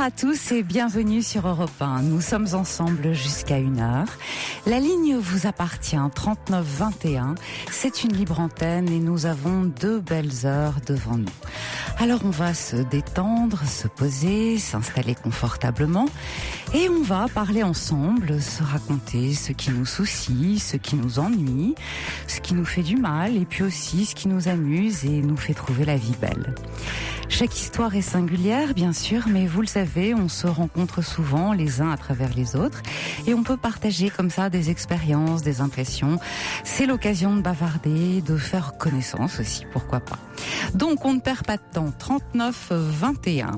à tous et bienvenue sur Europe 1. Nous sommes ensemble jusqu'à 1h. La ligne vous appartient, 3921. C'est une libre antenne et nous avons 2 belles heures devant nous. Alors on va se détendre, se poser, s'installer confortablement et on va parler ensemble, se raconter ce qui nous soucie, ce qui nous ennuie, ce qui nous fait du mal et puis aussi ce qui nous amuse et nous fait trouver la vie belle. Chaque histoire est singulière, bien sûr, mais vous le savez, on se rencontre souvent les uns à travers les autres et on peut partager comme ça des expériences, des impressions. C'est l'occasion de bavarder, de faire connaissance aussi, pourquoi pas. Donc, on ne perd pas de temps. 39 21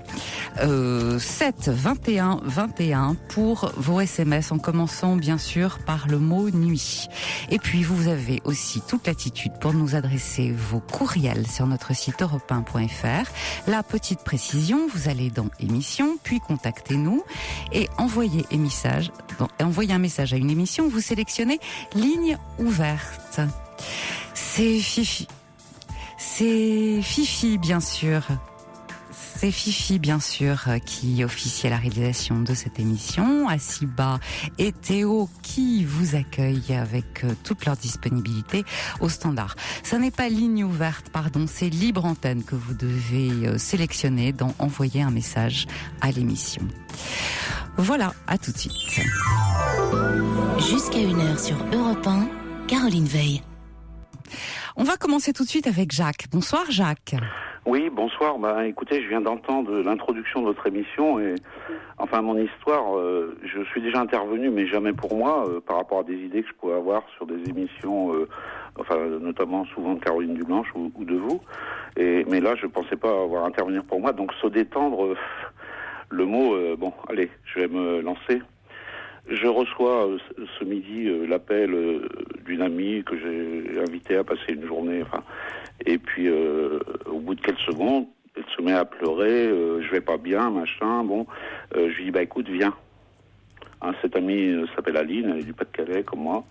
7 21 21 pour vos SMS en commençant bien sûr par le mot nuit. Et puis, vous avez aussi toute latitude pour nous adresser vos courriels sur notre site europe1.fr. La petite précision, vous allez dans émission, puis contactez-nous et envoyez un message à une émission, vous sélectionnez ligne ouverte. C'est Fifi, bien sûr. C'est Fifi, bien sûr, qui officie à la réalisation de cette émission. Asiba et Théo qui vous accueillent avec toute leur disponibilité au standard. Ça n'est pas ligne ouverte, pardon, c'est libre antenne que vous devez sélectionner dans envoyer un message à l'émission. Voilà, à tout de suite. Jusqu'à 1h sur Europe 1, Caroline Veil. On va commencer tout de suite avec Jacques. Bonsoir Jacques. Oui, bonsoir. Écoutez, je viens d'entendre l'introduction de votre émission et enfin mon histoire, je suis déjà intervenu, mais jamais pour moi, par rapport à des idées que je pourrais avoir sur des émissions, notamment souvent de Caroline Dublanche ou de vous. Mais là, je pensais pas avoir à intervenir pour moi, donc se détendre, le mot, allez, je vais me lancer. Je reçois ce midi l'appel d'une amie que j'ai invitée à passer une journée. Et puis, au bout de quelques secondes, elle se met à pleurer. Je vais pas bien, machin. Je lui dis écoute, viens. Cette amie s'appelle Aline, elle est du Pas-de-Calais comme moi.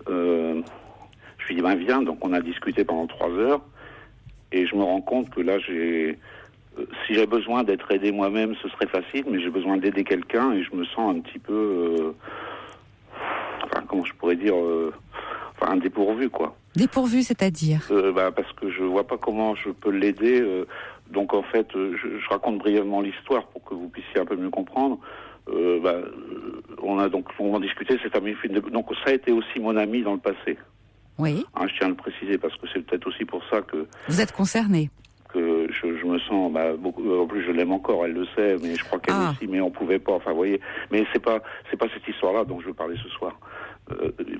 Je lui dis viens. Donc on a discuté pendant 3 heures. Et je me rends compte que là si j'ai besoin d'être aidé moi-même, ce serait facile, mais j'ai besoin d'aider quelqu'un et je me sens un petit peu, comment je pourrais dire, un dépourvu, quoi. Dépourvu, c'est-à-dire parce que je vois pas comment je peux l'aider. Donc en fait, je raconte brièvement l'histoire pour que vous puissiez un peu mieux comprendre. On a donc longuement discuté. Cette amie, donc ça a été aussi mon ami dans le passé. Oui. Je tiens à le préciser parce que c'est peut-être aussi pour ça que vous êtes concerné. Que je me sens beaucoup. En plus, je l'aime encore, elle le sait, mais je crois qu'elle aussi. Mais on pouvait pas. Vous voyez. Mais c'est pas cette histoire-là dont je veux parler ce soir.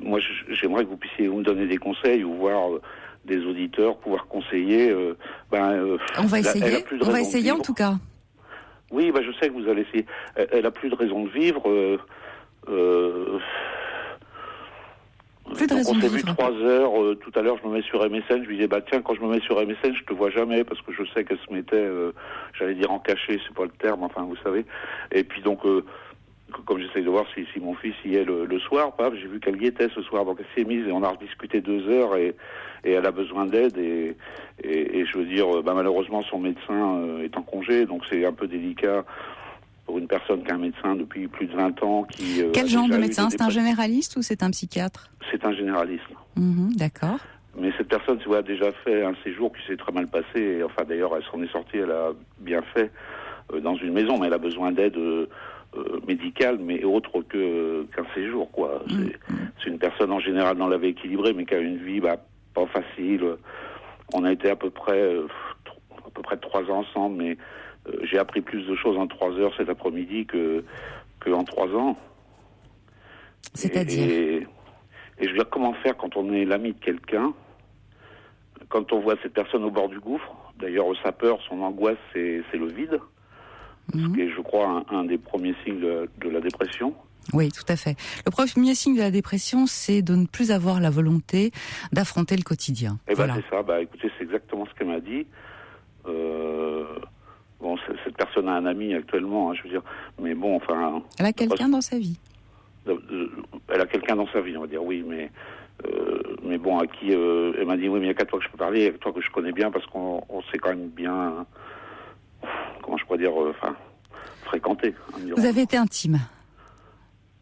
Moi, j'aimerais que vous puissiez me donner des conseils ou voir des auditeurs pouvoir conseiller. On va essayer. On va essayer en tout cas. Oui, je sais que vous allez essayer. Elle a plus de raison de vivre. Plus de raison on de s'est vivre. vu 3 heures. Tout à l'heure, je me mets sur MSN. Je lui disais, tiens, quand je me mets sur MSN, je te vois jamais parce que je sais qu'elle se mettait, j'allais dire en cachet, c'est pas le terme, enfin, vous savez. Et puis donc, comme j'essaye de voir si mon fils y est le soir, j'ai vu qu'elle y était ce soir. Donc elle s'est mise et on a rediscuté 2 heures et elle a besoin d'aide et je veux dire, malheureusement, son médecin est en congé, donc c'est un peu délicat pour une personne qui a un médecin depuis plus de 20 ans qui... Quel genre de médecin ? C'est un généraliste ou c'est un psychiatre ? C'est un généraliste. D'accord. Mais cette personne a déjà fait un séjour qui s'est très mal passé. Et, enfin, d'ailleurs, elle s'en est sortie, elle a bien fait dans une maison, mais elle a besoin d'aide médicale, mais autre qu'un séjour, quoi. C'est une personne en général dans la vie équilibrée, mais qui a une vie pas facile. On a été à peu près 3 ans ensemble, mais j'ai appris plus de choses en 3 heures cet après-midi que en 3 ans. C'est-à-dire et je veux dire, comment faire quand on est l'ami de quelqu'un, quand on voit cette personne au bord du gouffre. D'ailleurs, sa peur, son angoisse, c'est le vide. Ce qui est, je crois, un des premiers signes de la dépression. Oui, tout à fait. Le premier signe de la dépression, c'est de ne plus avoir la volonté d'affronter le quotidien. Voilà. C'est ça. Écoutez, c'est exactement ce qu'elle m'a dit. Cette personne a un ami actuellement, je veux dire. Mais bon, enfin... Elle a quelqu'un dans sa vie. Elle a quelqu'un dans sa vie, on va dire, oui, mais bon, à qui elle m'a dit, oui, mais il n'y a qu'à toi que je peux parler, il y a que toi que je connais bien, parce qu'on sait quand même bien, comment je pourrais dire, fréquenté. Vous avez été intime.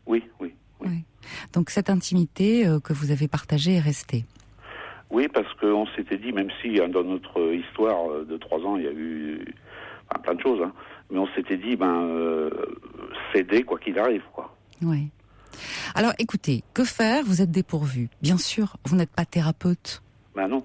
Oui. Donc cette intimité que vous avez partagée est restée. Oui, parce qu'on s'était dit, même si dans notre histoire de 3 ans, il y a eu plein de choses, hein, mais on s'était dit, céder quoi qu'il arrive, quoi. Oui. Alors écoutez, que faire? Vous êtes dépourvu. Bien sûr, vous n'êtes pas thérapeute. Ben non.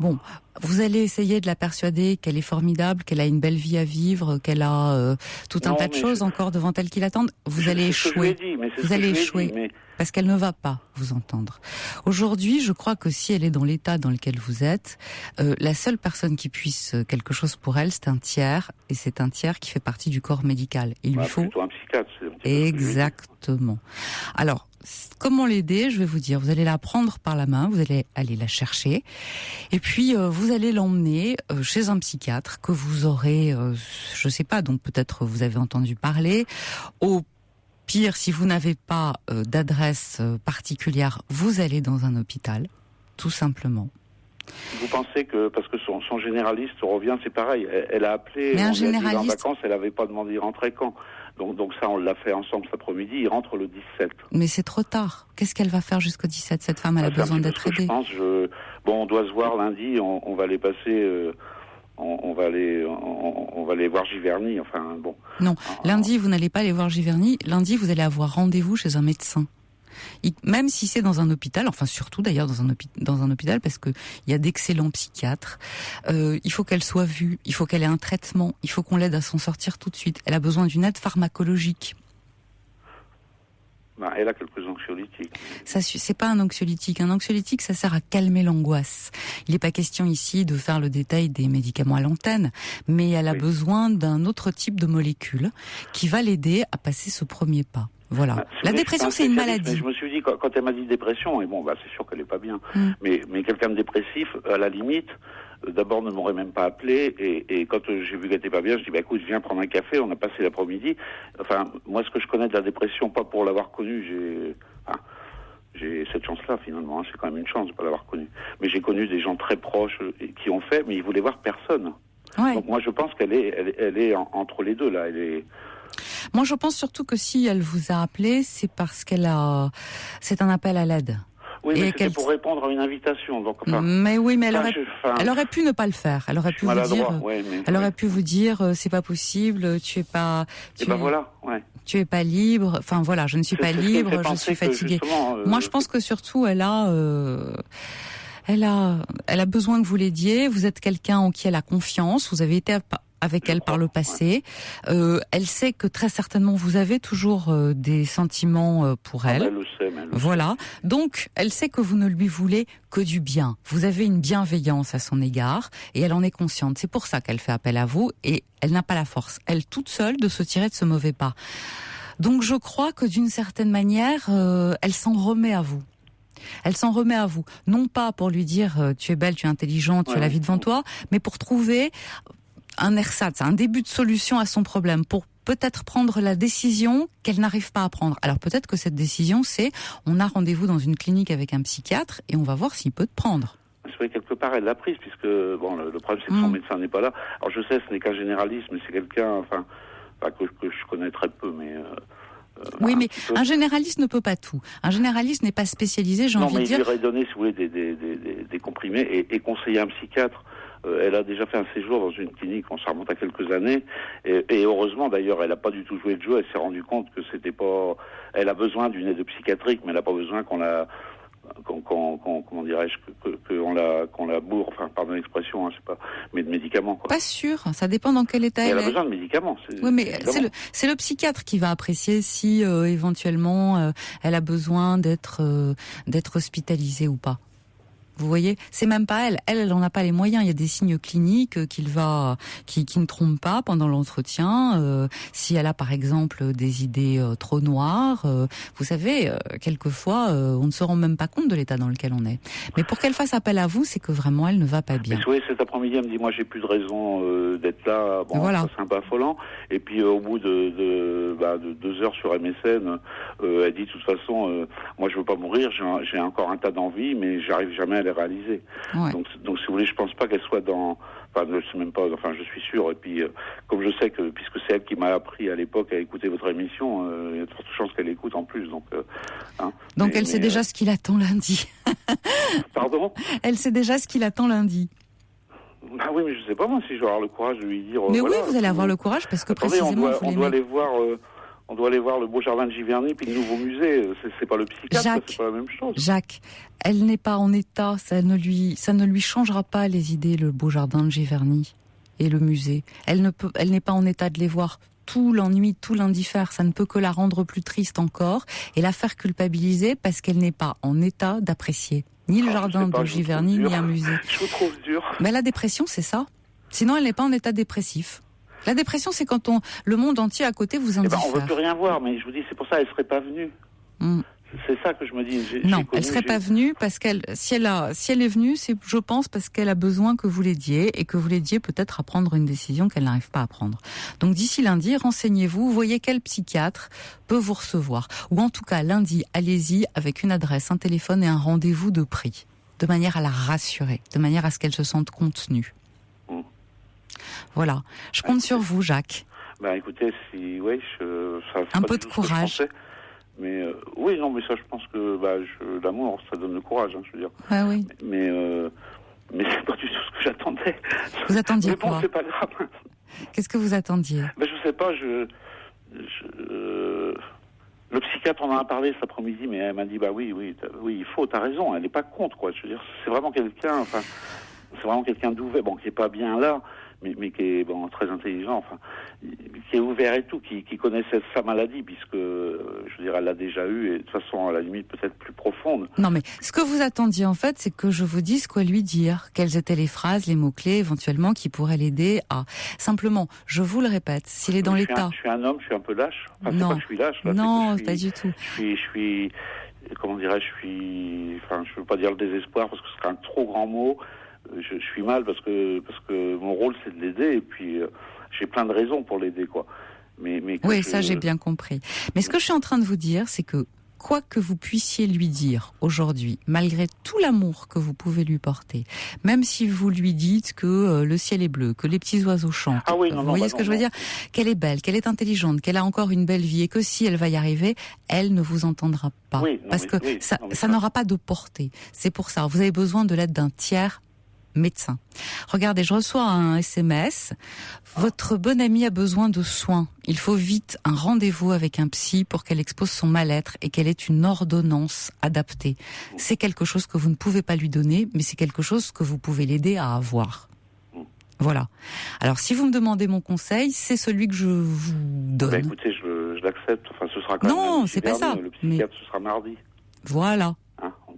Bon, vous allez essayer de la persuader qu'elle est formidable, qu'elle a une belle vie à vivre, qu'elle a tout un tas de choses encore devant elle qui l'attendent. Vous allez échouer. Vous allez échouer. Parce qu'elle ne va pas vous entendre. Aujourd'hui, je crois que si elle est dans l'état dans lequel vous êtes, la seule personne qui puisse quelque chose pour elle, c'est un tiers, et c'est un tiers qui fait partie du corps médical. Il lui faut plutôt un psychiatre. Exactement. Alors, comment l'aider? Je vais vous dire, vous allez la prendre par la main, vous allez aller la chercher, et puis vous allez l'emmener chez un psychiatre que vous aurez, je sais pas, donc peut-être vous avez entendu parler. Au pire, si vous n'avez pas d'adresse particulière, vous allez dans un hôpital, tout simplement. Vous pensez que, parce que son généraliste revient, c'est pareil, elle a appelé, mais un on lui a dit généraliste... en vacances, elle n'avait pas demandé, il rentrait quand? Donc ça, on l'a fait ensemble cet après-midi, il rentre le 17. Mais c'est trop tard. Qu'est-ce qu'elle va faire jusqu'au 17? Cette femme, elle a besoin d'être aidée. Je pense, on doit se voir lundi, on va les passer... On va aller voir Giverny, enfin bon. Non, lundi vous n'allez pas aller voir Giverny. Lundi vous allez avoir rendez-vous chez un médecin. Même si c'est dans un hôpital, enfin surtout d'ailleurs dans un hôpital, parce que il y a d'excellents psychiatres. Il faut qu'elle soit vue, il faut qu'elle ait un traitement, il faut qu'on l'aide à s'en sortir tout de suite. Elle a besoin d'une aide pharmacologique. Elle a quelques anxiolytiques. Ça, c'est pas un anxiolytique. Un anxiolytique, ça sert à calmer l'angoisse. Il n'est pas question ici de faire le détail des médicaments à l'antenne, mais elle a besoin d'un autre type de molécule qui va l'aider à passer ce premier pas. Voilà. La dépression, c'est une maladie. Je me suis dit, quand elle m'a dit dépression, et c'est sûr qu'elle est pas bien, mais quelqu'un de dépressif, à la limite, d'abord ne m'aurait même pas appelé, et quand j'ai vu qu'elle était pas bien, je dis, écoute, viens prendre un café, on a passé l'après-midi. Enfin, moi, ce que je connais de la dépression, pas pour l'avoir connue, j'ai cette chance-là, finalement, hein, c'est quand même une chance de pas l'avoir connue. Mais j'ai connu des gens très proches qui ont fait, mais ils voulaient voir personne. Ouais. Donc moi, je pense qu'elle est entre les deux, là, elle est... Moi, je pense surtout que si elle vous a appelé, c'est parce c'est un appel à l'aide. Oui, mais c'était pour répondre à une invitation. Donc, mais elle aurait pu ne pas le faire. Elle aurait pu vous dire, c'est pas possible, tu es pas. Tu es pas libre. Enfin voilà, je ne suis pas libre, je suis fatiguée. Moi, je pense que surtout, elle a besoin que vous l'aidiez. Vous êtes quelqu'un en qui elle a confiance. Vous avez été avec elle par le passé. Elle sait que très certainement vous avez toujours des sentiments pour elle. Elle le sait, voilà. Donc, elle sait que vous ne lui voulez que du bien. Vous avez une bienveillance à son égard et elle en est consciente. C'est pour ça qu'elle fait appel à vous et elle n'a pas la force, elle toute seule, de se tirer de ce mauvais pas. Donc, je crois que d'une certaine manière, elle s'en remet à vous. Elle s'en remet à vous. Non pas pour lui dire tu es belle, tu es intelligente, tu as la vie devant toi, mais pour trouver un ersatz, un début de solution à son problème, pour peut-être prendre la décision qu'elle n'arrive pas à prendre. Alors peut-être que cette décision, c'est on a rendez-vous dans une clinique avec un psychiatre et on va voir s'il peut te prendre. C'est vrai, quelque part, elle l'a prise, puisque le problème, c'est que son médecin n'est pas là. Alors je sais, ce n'est qu'un généraliste, mais c'est quelqu'un que je connais très peu, mais... oui, mais un généraliste ne peut pas tout. Un généraliste n'est pas spécialisé, j'ai envie de dire... Non, mais il lui aurait donné, si vous voulez, des comprimés et conseiller un psychiatre. Elle a déjà fait un séjour dans une clinique, ça remonte à quelques années, et heureusement d'ailleurs, elle n'a pas du tout joué le jeu, elle s'est rendue compte que c'était pas... Elle a besoin d'une aide psychiatrique, mais elle n'a pas besoin qu'on la bourre, enfin, pardon l'expression, c'est pas, mais de médicaments, quoi. Pas sûr, ça dépend dans quel état elle est. Elle a besoin de médicaments. Oui, mais c'est le psychiatre qui va apprécier si éventuellement elle a besoin d'être hospitalisée ou pas. Vous voyez, c'est même pas elle. Elle en a pas les moyens. Il y a des signes cliniques qui ne trompent pas pendant l'entretien. Si elle a par exemple des idées trop noires, vous savez, quelquefois on ne se rend même pas compte de l'état dans lequel on est. Mais pour qu'elle fasse appel à vous, c'est que vraiment elle ne va pas bien. Mais vous voyez, cet après-midi, elle me dit moi j'ai plus de raison d'être là. Bon, voilà. C'est un peu affolant. Et puis au bout de 2 heures sur MSN, elle dit de toute façon, moi je veux pas mourir. J'ai encore un tas d'envies, mais j'arrive jamais à les réalisé. Ouais. Donc si vous voulez, je pense pas qu'elle soit dans... Enfin, je sais même pas, enfin, je suis sûr. Et puis, comme je sais que, puisque c'est elle qui m'a appris à l'époque à écouter votre émission, il y a de fortes chances qu'elle écoute en plus. Donc Elle sait déjà ce qu'il attend lundi. Pardon ? Elle sait déjà ce qu'il attend lundi. Bah oui, mais je sais pas moi si je vais avoir le courage de lui dire... Mais voilà, oui, vous allez avoir le courage, parce que attendez, précisément, on doit aller voir... on doit aller voir le beau jardin de Giverny puis le nouveau musée. C'est pas le psychiatre, Jacques, c'est pas la même chose. Jacques, elle n'est pas en état, ça ne lui changera pas les idées, le beau jardin de Giverny et le musée. Elle n'est pas en état de les voir. Tout l'ennui, tout l'indiffère, ça ne peut que la rendre plus triste encore et la faire culpabiliser parce qu'elle n'est pas en état d'apprécier ni le jardin de Giverny ni un musée. Je vous trouve dur. Mais la dépression, c'est ça. Sinon, elle n'est pas en état dépressif. La dépression, c'est quand le monde entier à côté vous indiffère. On veut plus rien voir, mais je vous dis, c'est pour ça, elle serait pas venue. C'est ça que je me dis. Non, elle serait pas venue parce si elle est venue, c'est, je pense, parce qu'elle a besoin que vous l'aidiez et que vous l'aidiez peut-être à prendre une décision qu'elle n'arrive pas à prendre. Donc d'ici lundi, renseignez-vous, voyez quel psychiatre peut vous recevoir. Ou en tout cas, lundi, allez-y avec une adresse, un téléphone et un rendez-vous de prix, de manière à la rassurer, de manière à ce qu'elle se sente contenue. Voilà. Je compte sur vous, Jacques. Ben écoutez, un peu de courage. Mais oui, non, mais ça, je pense que l'amour, ça donne le courage, je veux dire. Ouais, oui. Mais c'est pas du tout ce que j'attendais. Vous attendiez quoi ? Mais bon, c'est pas grave. Qu'est-ce que vous attendiez ? Ben je sais pas. Le psychiatre en a parlé cet après-midi, mais elle m'a dit oui, il faut, t'as raison. Elle n'est pas contre, quoi. Je veux dire, c'est vraiment quelqu'un d'ouvert, qui est pas bien là. Mais qui est très intelligent, qui est ouvert et tout, qui connaissait sa maladie, puisque, je veux dire, elle l'a déjà eue, et de toute façon, à la limite, peut-être plus profonde. Non, mais ce que vous attendiez, en fait, c'est que je vous dise quoi lui dire, quelles étaient les phrases, les mots-clés, éventuellement, qui pourraient l'aider à... Simplement, je vous le répète, s'il est dans l'état... Je suis un homme, je suis un peu lâche. Non, c'est pas que je suis lâche, là, non, pas du tout. Je suis... Comment dirais-je, je veux pas dire le désespoir, parce que ce serait un trop grand mot. Je suis mal parce que mon rôle c'est de l'aider et puis j'ai plein de raisons pour l'aider, quoi. Mais ça j'ai bien compris. Mais ce que je suis en train de vous dire, c'est que quoi que vous puissiez lui dire aujourd'hui, malgré tout l'amour que vous pouvez lui porter, même si vous lui dites que le ciel est bleu, que les petits oiseaux chantent, vous voyez ce que je veux dire, qu'elle est belle, qu'elle est intelligente, qu'elle a encore une belle vie et que si elle va y arriver, elle ne vous entendra pas. Ça n'aura pas de portée. C'est pour ça, vous avez besoin de l'aide d'un tiers médecin. Regardez, je reçois un SMS. Votre bonne amie a besoin de soins. Il faut vite un rendez-vous avec un psy pour qu'elle expose son mal-être et qu'elle ait une ordonnance adaptée. C'est quelque chose que vous ne pouvez pas lui donner, mais c'est quelque chose que vous pouvez l'aider à avoir. Voilà. Alors, si vous me demandez mon conseil, c'est celui que je vous donne. Écoutez, je l'accepte. Ce sera quand même... Non, c'est pas ça. Le psychiatre, ce sera mardi. Voilà.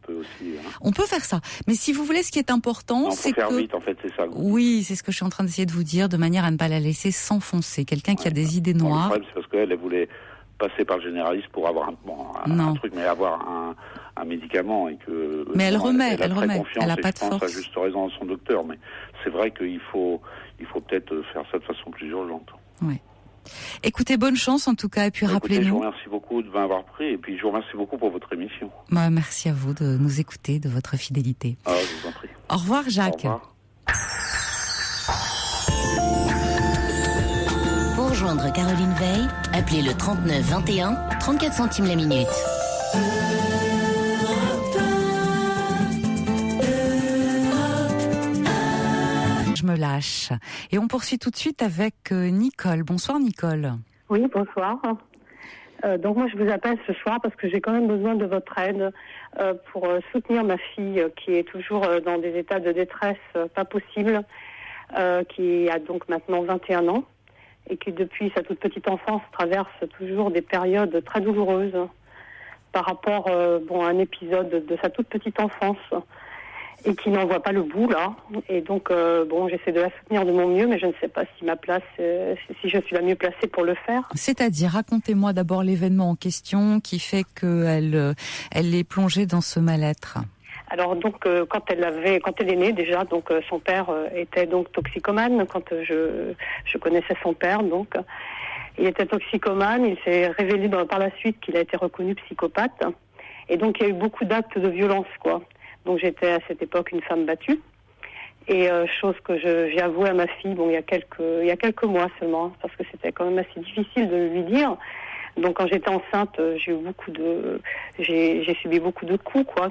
Aussi, On peut faire ça, mais si vous voulez, ce qui est important, c'est que... faire vite, en fait, c'est ça. Oui, c'est ce que je suis en train d'essayer de vous dire, de manière à ne pas la laisser s'enfoncer. Quelqu'un qui a des idées noires... Le problème, c'est parce qu'elle voulait passer par le généraliste pour avoir un truc, mais avoir un médicament et que... Mais elle remet, elle a pas de force. Elle a juste raison dans son docteur, mais c'est vrai qu'il faut peut-être faire ça de façon plus urgente. Oui. Écoutez, bonne chance en tout cas, et puis rappelez-nous... Je vous remercie beaucoup de m'avoir pris, et puis je vous remercie beaucoup pour votre émission. Merci à vous de nous écouter, de votre fidélité. Je vous en prie. Au revoir, Jacques. Au revoir. Pour rejoindre Caroline Veil, appelez le 39 21, 34 centimes la minute. Je me lâche. Et on poursuit tout de suite avec Nicole. Bonsoir Nicole. Oui, bonsoir. Donc moi je vous appelle ce soir parce que j'ai quand même besoin de votre aide pour soutenir ma fille qui est toujours dans des états de détresse pas possible, qui a donc maintenant 21 ans et qui depuis sa toute petite enfance traverse toujours des périodes très douloureuses par rapport à un épisode de sa toute petite enfance. Et qui n'en voit pas le bout, là. Et donc, j'essaie de la soutenir de mon mieux, mais je ne sais pas si si je suis la mieux placée pour le faire. C'est-à-dire, racontez-moi d'abord l'événement en question qui fait qu'elle est plongée dans ce mal-être. Alors, donc, quand elle est née, déjà, donc, son père était donc toxicomane. Quand je connaissais son père, donc, il était toxicomane. Il s'est révélé par la suite qu'il a été reconnu psychopathe. Et donc, il y a eu beaucoup d'actes de violence, quoi. Donc j'étais à cette époque une femme battue. Et chose que j'ai avoué à ma fille, il y a quelques mois seulement, parce que c'était quand même assez difficile de lui dire. Donc quand j'étais enceinte, j'ai subi beaucoup de coups, quoi.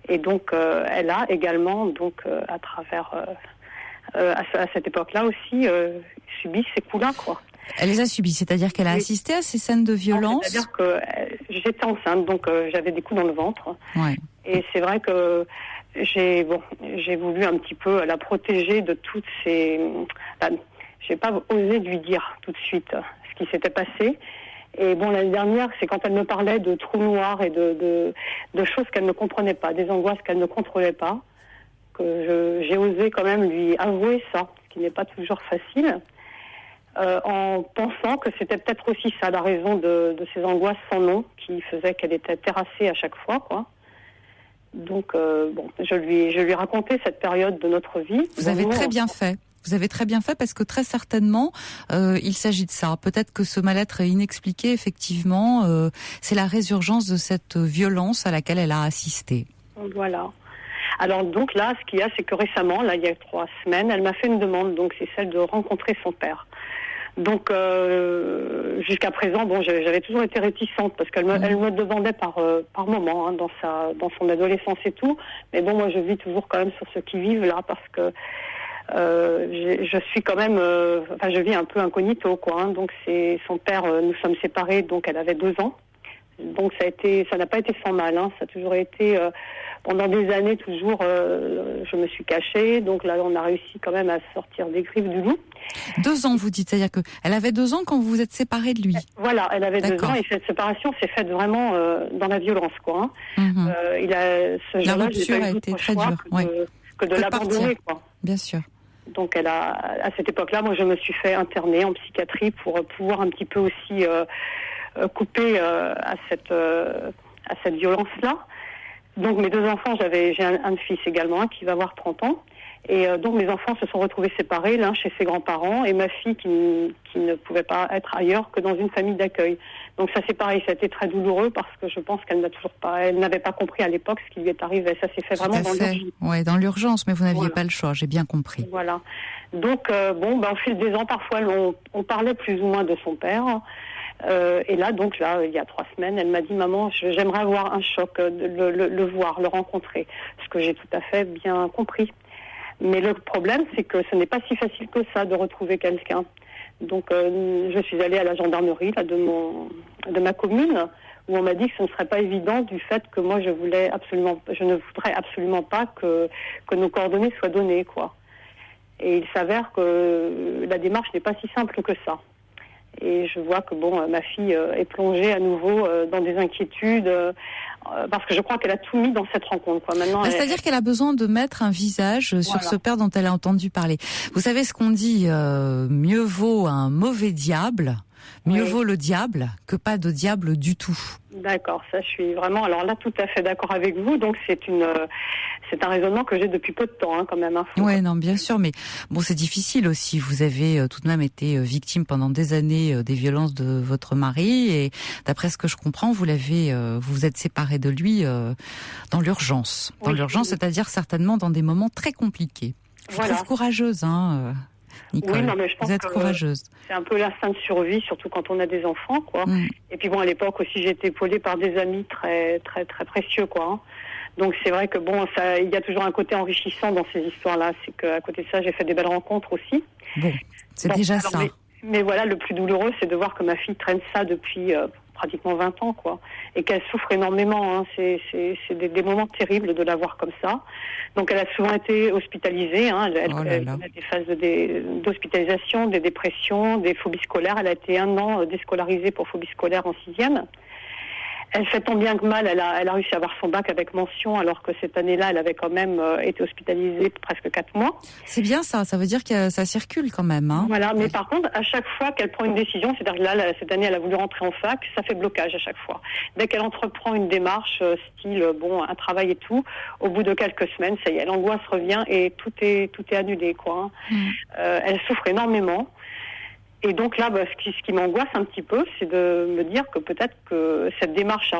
Et donc elle a également, donc à travers à cette époque-là aussi, subi ces coups-là, quoi. Elle les a subis, c'est-à-dire qu'elle a assisté à ces scènes de violence. C'est-à-dire que j'étais enceinte, donc j'avais des coups dans le ventre. Ouais. Et c'est vrai que j'ai voulu un petit peu la protéger de toutes ces... j'ai pas osé lui dire tout de suite ce qui s'était passé. Et l'année dernière, c'est quand elle me parlait de trous noirs et de choses qu'elle ne comprenait pas, des angoisses qu'elle ne contrôlait pas, que j'ai osé quand même lui avouer ça, ce qui n'est pas toujours facile, en pensant que c'était peut-être aussi ça, la raison de ces angoisses sans nom, qui faisait qu'elle était terrassée à chaque fois, quoi. Donc, je lui ai raconté cette période de notre vie. Vous avez très bien fait. Vous avez très bien fait parce que très certainement, il s'agit de ça. Peut-être que ce mal-être est inexpliqué, effectivement. C'est la résurgence de cette violence à laquelle elle a assisté. Voilà. Alors donc là, ce qu'il y a, c'est que récemment, là, il y a 3 semaines, elle m'a fait une demande. Donc c'est celle de rencontrer son père. Donc jusqu'à présent, j'avais toujours été réticente parce qu'elle me demandait par moment, dans son adolescence et tout. Mais moi je vis toujours quand même sur ce qui-vive là parce que je suis quand même, je vis un peu incognito, quoi. Donc c'est son père, nous sommes séparés, donc elle avait 2 ans. Donc ça n'a pas été sans mal. Ça a toujours été pendant des années toujours. Je me suis cachée. Donc là, on a réussi quand même à sortir des griffes du loup. 2 ans, vous dites, c'est-à-dire que elle avait 2 ans quand vous vous êtes séparés de lui. Voilà, elle avait 2 ans et cette séparation s'est faite vraiment dans la violence, quoi. La rupture a été très dure, que de l'abandonner, quoi. Bien sûr. Donc à cette époque-là, moi je me suis fait interner en psychiatrie pour pouvoir un petit peu aussi couper à cette violence-là. Donc mes 2 enfants, j'ai un fils également qui va avoir 30 ans. Et donc mes enfants se sont retrouvés séparés, l'un chez ses grands-parents et ma fille qui ne pouvait pas être ailleurs que dans une famille d'accueil. Donc ça c'est pareil, ça a été très douloureux parce que je pense qu'elle n'avait pas compris à l'époque ce qui lui est arrivé. Ça s'est fait vraiment dans l'urgence. Ouais, dans l'urgence, mais vous n'aviez pas le choix, j'ai bien compris. Voilà. Donc au fil des ans, parfois on parlait plus ou moins de son père. Et là, il y a 3 semaines, elle m'a dit, maman, j'aimerais avoir un choc, le voir, le rencontrer. Ce que j'ai tout à fait bien compris. Mais le problème, c'est que ce n'est pas si facile que ça de retrouver quelqu'un. Donc, je suis allée à la gendarmerie de ma commune, où on m'a dit que ce ne serait pas évident du fait que moi, je ne voudrais absolument pas que nos coordonnées soient données, quoi. Et il s'avère que la démarche n'est pas si simple que ça. Et je vois que ma fille est plongée à nouveau dans des inquiétudes parce que je crois qu'elle a tout mis dans cette rencontre, quoi. Maintenant, c'est-à-dire qu'elle a besoin de mettre un visage sur ce père dont elle a entendu parler. Vous savez ce qu'on dit, mieux vaut un mauvais diable, mieux vaut le diable que pas de diable du tout. D'accord, ça je suis vraiment, alors là tout à fait d'accord avec vous, donc c'est un raisonnement que j'ai depuis peu de temps, quand même. Ouais, non, bien sûr, mais c'est difficile aussi. Vous avez tout de même été victime pendant des années des violences de votre mari, et d'après ce que je comprends, vous vous êtes séparés de lui dans l'urgence. Dans l'urgence, c'est-à-dire certainement dans des moments très compliqués. Je vous trouve courageuse, Nicole. Oui, non, mais je pense vous êtes courageuse. C'est un peu l'instinct de survie, surtout quand on a des enfants, quoi. Et puis à l'époque aussi, j'ai été épaulée par des amis très, très, très précieux, quoi. Donc c'est vrai que il y a toujours un côté enrichissant dans ces histoires-là. C'est qu'à côté de ça, j'ai fait des belles rencontres aussi. Bon, c'est déjà ça. Mais voilà, le plus douloureux, c'est de voir que ma fille traîne ça depuis pratiquement 20 ans, quoi. Et qu'elle souffre énormément, C'est des moments terribles de la voir comme ça. Donc elle a souvent été hospitalisée, Elle a des phases d'hospitalisation, des dépressions, des phobies scolaires. Elle a été 1 an déscolarisée pour phobie scolaire en 6e. Elle fait tant bien que mal, elle a réussi à avoir son bac avec mention, alors que cette année-là, elle avait quand même été hospitalisée presque 4 mois. C'est bien ça veut dire que ça circule quand même. Voilà, mais par contre, à chaque fois qu'elle prend une décision, c'est-à-dire que là, cette année, elle a voulu rentrer en fac, ça fait blocage à chaque fois. Dès qu'elle entreprend une démarche, style, un travail et tout, au bout de quelques semaines, ça y est, l'angoisse revient et tout est annulé, quoi. Elle souffre énormément. Et donc là, ce qui m'angoisse un petit peu, c'est de me dire que peut-être que cette démarche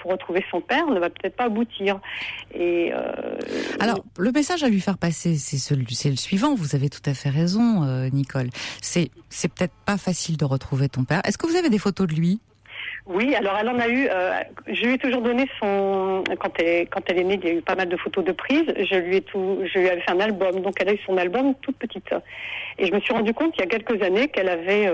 pour retrouver son père ne va peut-être pas aboutir. Et alors, le message à lui faire passer, c'est le suivant. Vous avez tout à fait raison, Nicole. C'est peut-être pas facile de retrouver ton père. Est-ce que vous avez des photos de lui ? Oui, alors elle en a eu. Je lui ai toujours donné quand elle est née, il y a eu pas mal de photos de prise. Je lui avais fait un album, donc elle a eu son album toute petite. Et je me suis rendu compte il y a quelques années qu'elle avait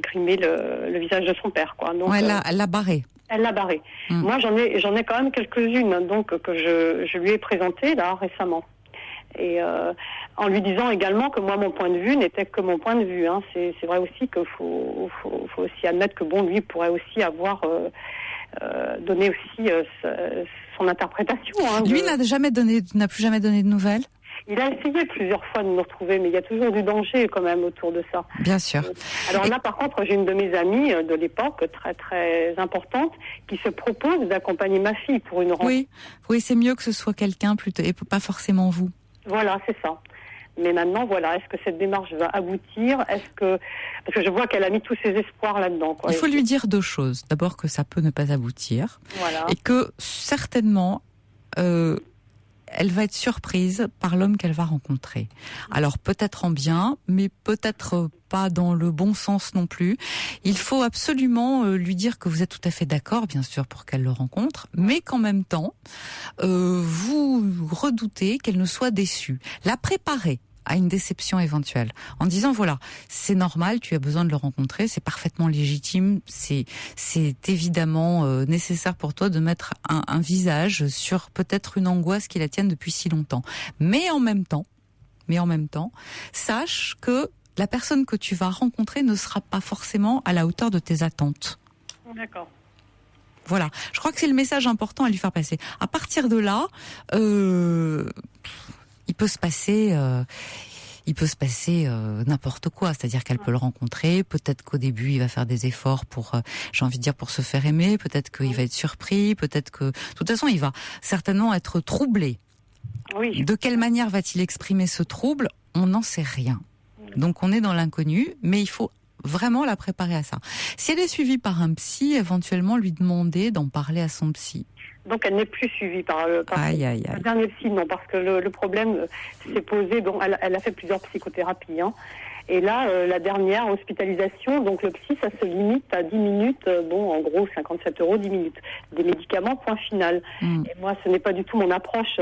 grimé le visage de son père, quoi. Donc, ouais, elle l'a barré. Elle l'a barré. Moi, j'en ai quand même quelques-unes, donc que je lui ai présentées là récemment. Et en lui disant également que moi, mon point de vue n'était que mon point de vue. Hein. C'est vrai aussi qu'il faut aussi admettre que bon, lui pourrait aussi avoir donné aussi son interprétation. Hein, lui n'a plus jamais donné de nouvelles. Il a essayé plusieurs fois de me retrouver, mais il y a toujours du danger quand même autour de ça. Bien sûr. Alors là, par contre, j'ai une de mes amies de l'époque, très très importante, qui se propose d'accompagner ma fille pour une rencontre. Oui, c'est mieux que ce soit quelqu'un plutôt, et pas forcément vous. Voilà, c'est ça. Mais maintenant, voilà, est-ce que cette démarche va aboutir ? Parce que je vois qu'elle a mis tous ses espoirs là-dedans, quoi. Il faut lui dire deux choses. D'abord que ça peut ne pas aboutir, voilà. Et que certainement, elle va être surprise par l'homme qu'elle va rencontrer. Alors peut-être en bien, mais peut-être pas dans le bon sens non plus. Il faut absolument lui dire que vous êtes tout à fait d'accord, bien sûr, pour qu'elle le rencontre, mais qu'en même temps, vous redoutez qu'elle ne soit déçue. La préparer à une déception éventuelle, en disant voilà, c'est normal, tu as besoin de le rencontrer, c'est parfaitement légitime, c'est évidemment nécessaire pour toi de mettre un visage sur peut-être une angoisse qui la tienne depuis si longtemps. Mais en même temps, sache que la personne que tu vas rencontrer ne sera pas forcément à la hauteur de tes attentes. D'accord. Voilà, je crois que c'est le message important à lui faire passer. À partir de là, il peut se passer n'importe quoi, c'est-à-dire qu'elle peut le rencontrer, peut-être qu'au début il va faire des efforts pour pour se faire aimer, peut-être qu'il va être surpris, peut-être que de toute façon il va certainement être troublé. Oui. De quelle manière va-t-il exprimer ce trouble ? On n'en sait rien. Donc on est dans l'inconnu, mais il faut vraiment la préparer à ça. Si elle est suivie par un psy, éventuellement lui demander d'en parler à son psy. Donc elle n'est plus suivie par le dernier psy, non, parce que le problème s'est posé. Bon, elle a fait plusieurs psychothérapies, hein. Et là, la dernière hospitalisation, donc le psy, ça se limite à 10 minutes, en gros 57 €, 10 minutes. Des médicaments, point final. Et moi, ce n'est pas du tout mon approche.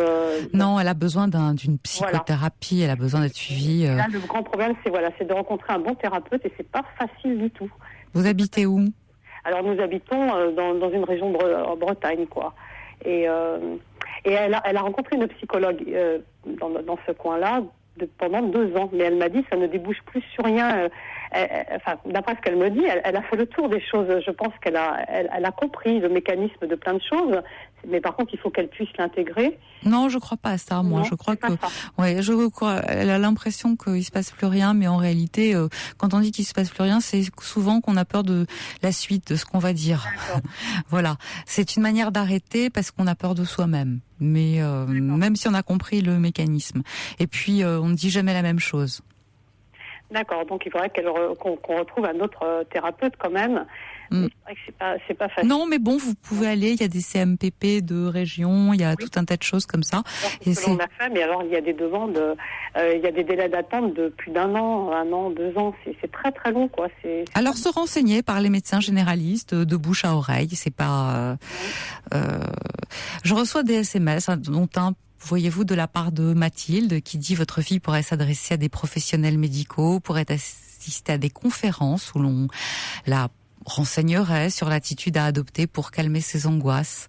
Non, elle a besoin d'une psychothérapie, voilà. Elle a besoin d'être suivie. Là, le grand problème, c'est de rencontrer un bon thérapeute, et c'est pas facile du tout. Vous habitez où ? Alors, nous habitons dans une région en Bretagne, quoi. Et elle a rencontré une psychologue dans ce coin-là pendant 2 ans, mais elle m'a dit ça ne débouche plus sur rien. D'après ce qu'elle me dit, elle a fait le tour des choses. Je pense qu'elle a compris le mécanisme de plein de choses, mais par contre il faut qu'elle puisse l'intégrer. Non, je crois pas à ça. Moi, non, je crois que elle a l'impression qu'il se passe plus rien, mais en réalité, quand on dit qu'il se passe plus rien, c'est souvent qu'on a peur de la suite, de ce qu'on va dire. Voilà, c'est une manière d'arrêter parce qu'on a peur de soi-même. Mais même si on a compris le mécanisme. Et puis, on ne dit jamais la même chose. D'accord, donc il faudrait qu'on retrouve un autre thérapeute quand même. C'est vrai que c'est pas facile. Non, mais bon, vous pouvez aller, il y a des CMPP de région, il y a tout un tas de choses comme ça. Et c'est ce que l'on a fait, mais alors il y a des demandes, il y a des délais d'attente de plus d'1 an, 2 ans, c'est très très long, quoi. Alors se renseigner par les médecins généralistes de bouche à oreille, c'est pas... Je reçois des SMS, dont un, voyez-vous, de la part de Mathilde, qui dit « Votre fille pourrait s'adresser à des professionnels médicaux, pourrait assister à des conférences où l'on la renseignerait sur l'attitude à adopter pour calmer ses angoisses.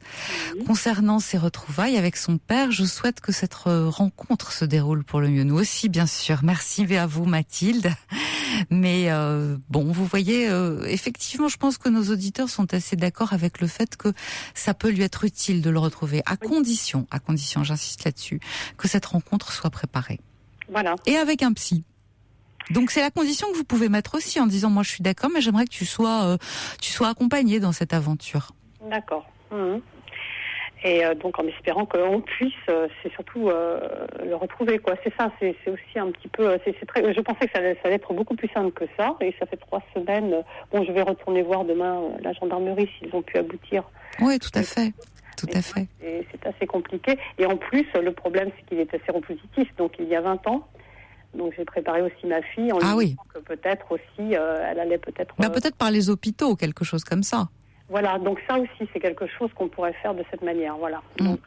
Concernant ses retrouvailles avec son père, je souhaite que cette rencontre se déroule pour le mieux. Nous aussi, bien sûr. Merci à vous, Mathilde. Mais vous voyez, effectivement, je pense que nos auditeurs sont assez d'accord avec le fait que ça peut lui être utile de le retrouver, à condition, j'insiste là-dessus, que cette rencontre soit préparée. Voilà. Et avec un psy. Donc c'est la condition que vous pouvez mettre aussi en disant moi je suis d'accord mais j'aimerais que tu sois accompagné dans cette aventure. D'accord. Et donc en espérant qu'on puisse, c'est surtout le retrouver, quoi. C'est ça, c'est aussi un petit peu, c'est très. Je pensais que ça allait être beaucoup plus simple que ça, et ça fait 3 semaines. Bon, je vais retourner voir demain la gendarmerie s'ils ont pu aboutir. Oui, tout à fait. Tout à fait. C'est assez compliqué. Et en plus, le problème, c'est qu'il était séropositif, donc il y a 20 ans. Donc j'ai préparé aussi ma fille en lui disant que peut-être aussi, elle allait peut-être... peut-être par les hôpitaux, quelque chose comme ça. Voilà, donc ça aussi, c'est quelque chose qu'on pourrait faire de cette manière, voilà. Donc,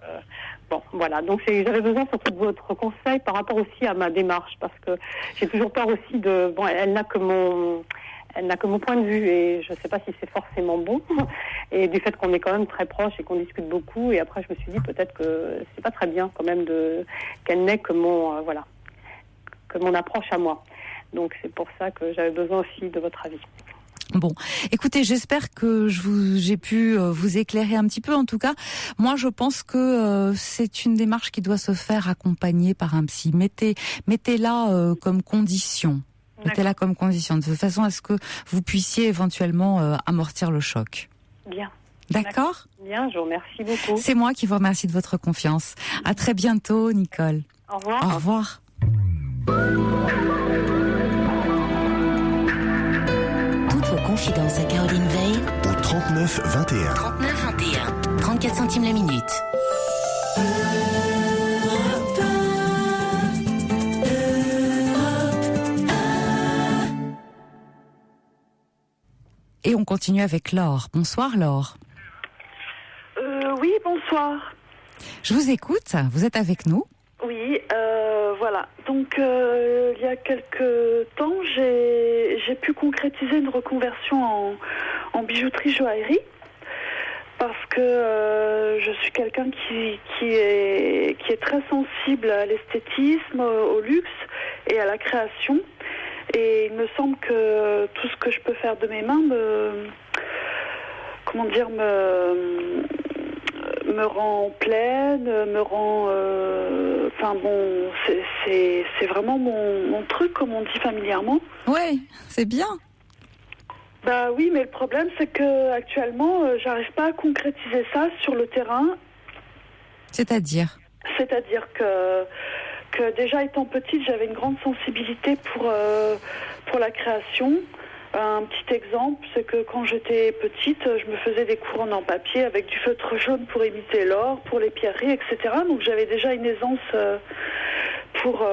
bon, voilà. Donc j'avais besoin surtout de votre conseil par rapport aussi à ma démarche, parce que j'ai toujours peur aussi de... Bon, elle n'a que mon point de vue, et je ne sais pas si c'est forcément bon, et du fait qu'on est quand même très proches et qu'on discute beaucoup, et après je me suis dit peut-être que c'est pas très bien quand même qu'elle n'ait que mon approche à moi. Donc c'est pour ça que j'avais besoin aussi de votre avis. Bon, écoutez, j'espère que j'ai pu vous éclairer un petit peu. En tout cas, moi, je pense que c'est une démarche qui doit se faire accompagner par un psy. Mettez-la comme condition. Mettez-la comme condition, de façon à ce que vous puissiez éventuellement amortir le choc. Bien. D'accord ? Bien, je vous remercie beaucoup. C'est moi qui vous remercie de votre confiance. À très bientôt, Nicole. Au revoir. Au revoir. Toutes vos confidences à Caroline Veil au 39 21. 39 21. 34 centimes la minute. Et on continue avec Laure. Bonsoir Laure. Oui, bonsoir. Je vous écoute, vous êtes avec nous. Oui, voilà. Donc, il y a quelques temps, j'ai pu concrétiser une reconversion en bijouterie joaillerie, parce que je suis quelqu'un qui est très sensible à l'esthétisme, au luxe et à la création. Et il me semble que tout ce que je peux faire de mes mains me rend pleine, me rend... Enfin bon, c'est vraiment mon truc, comme on dit familièrement. Oui, c'est bien. Bah oui, mais le problème, c'est que actuellement, j'arrive pas à concrétiser ça sur le terrain. C'est-à-dire que déjà étant petite, j'avais une grande sensibilité pour la création. Un petit exemple, c'est que quand j'étais petite, je me faisais des couronnes en papier avec du feutre jaune pour imiter l'or, pour les pierreries, etc. Donc j'avais déjà une aisance pour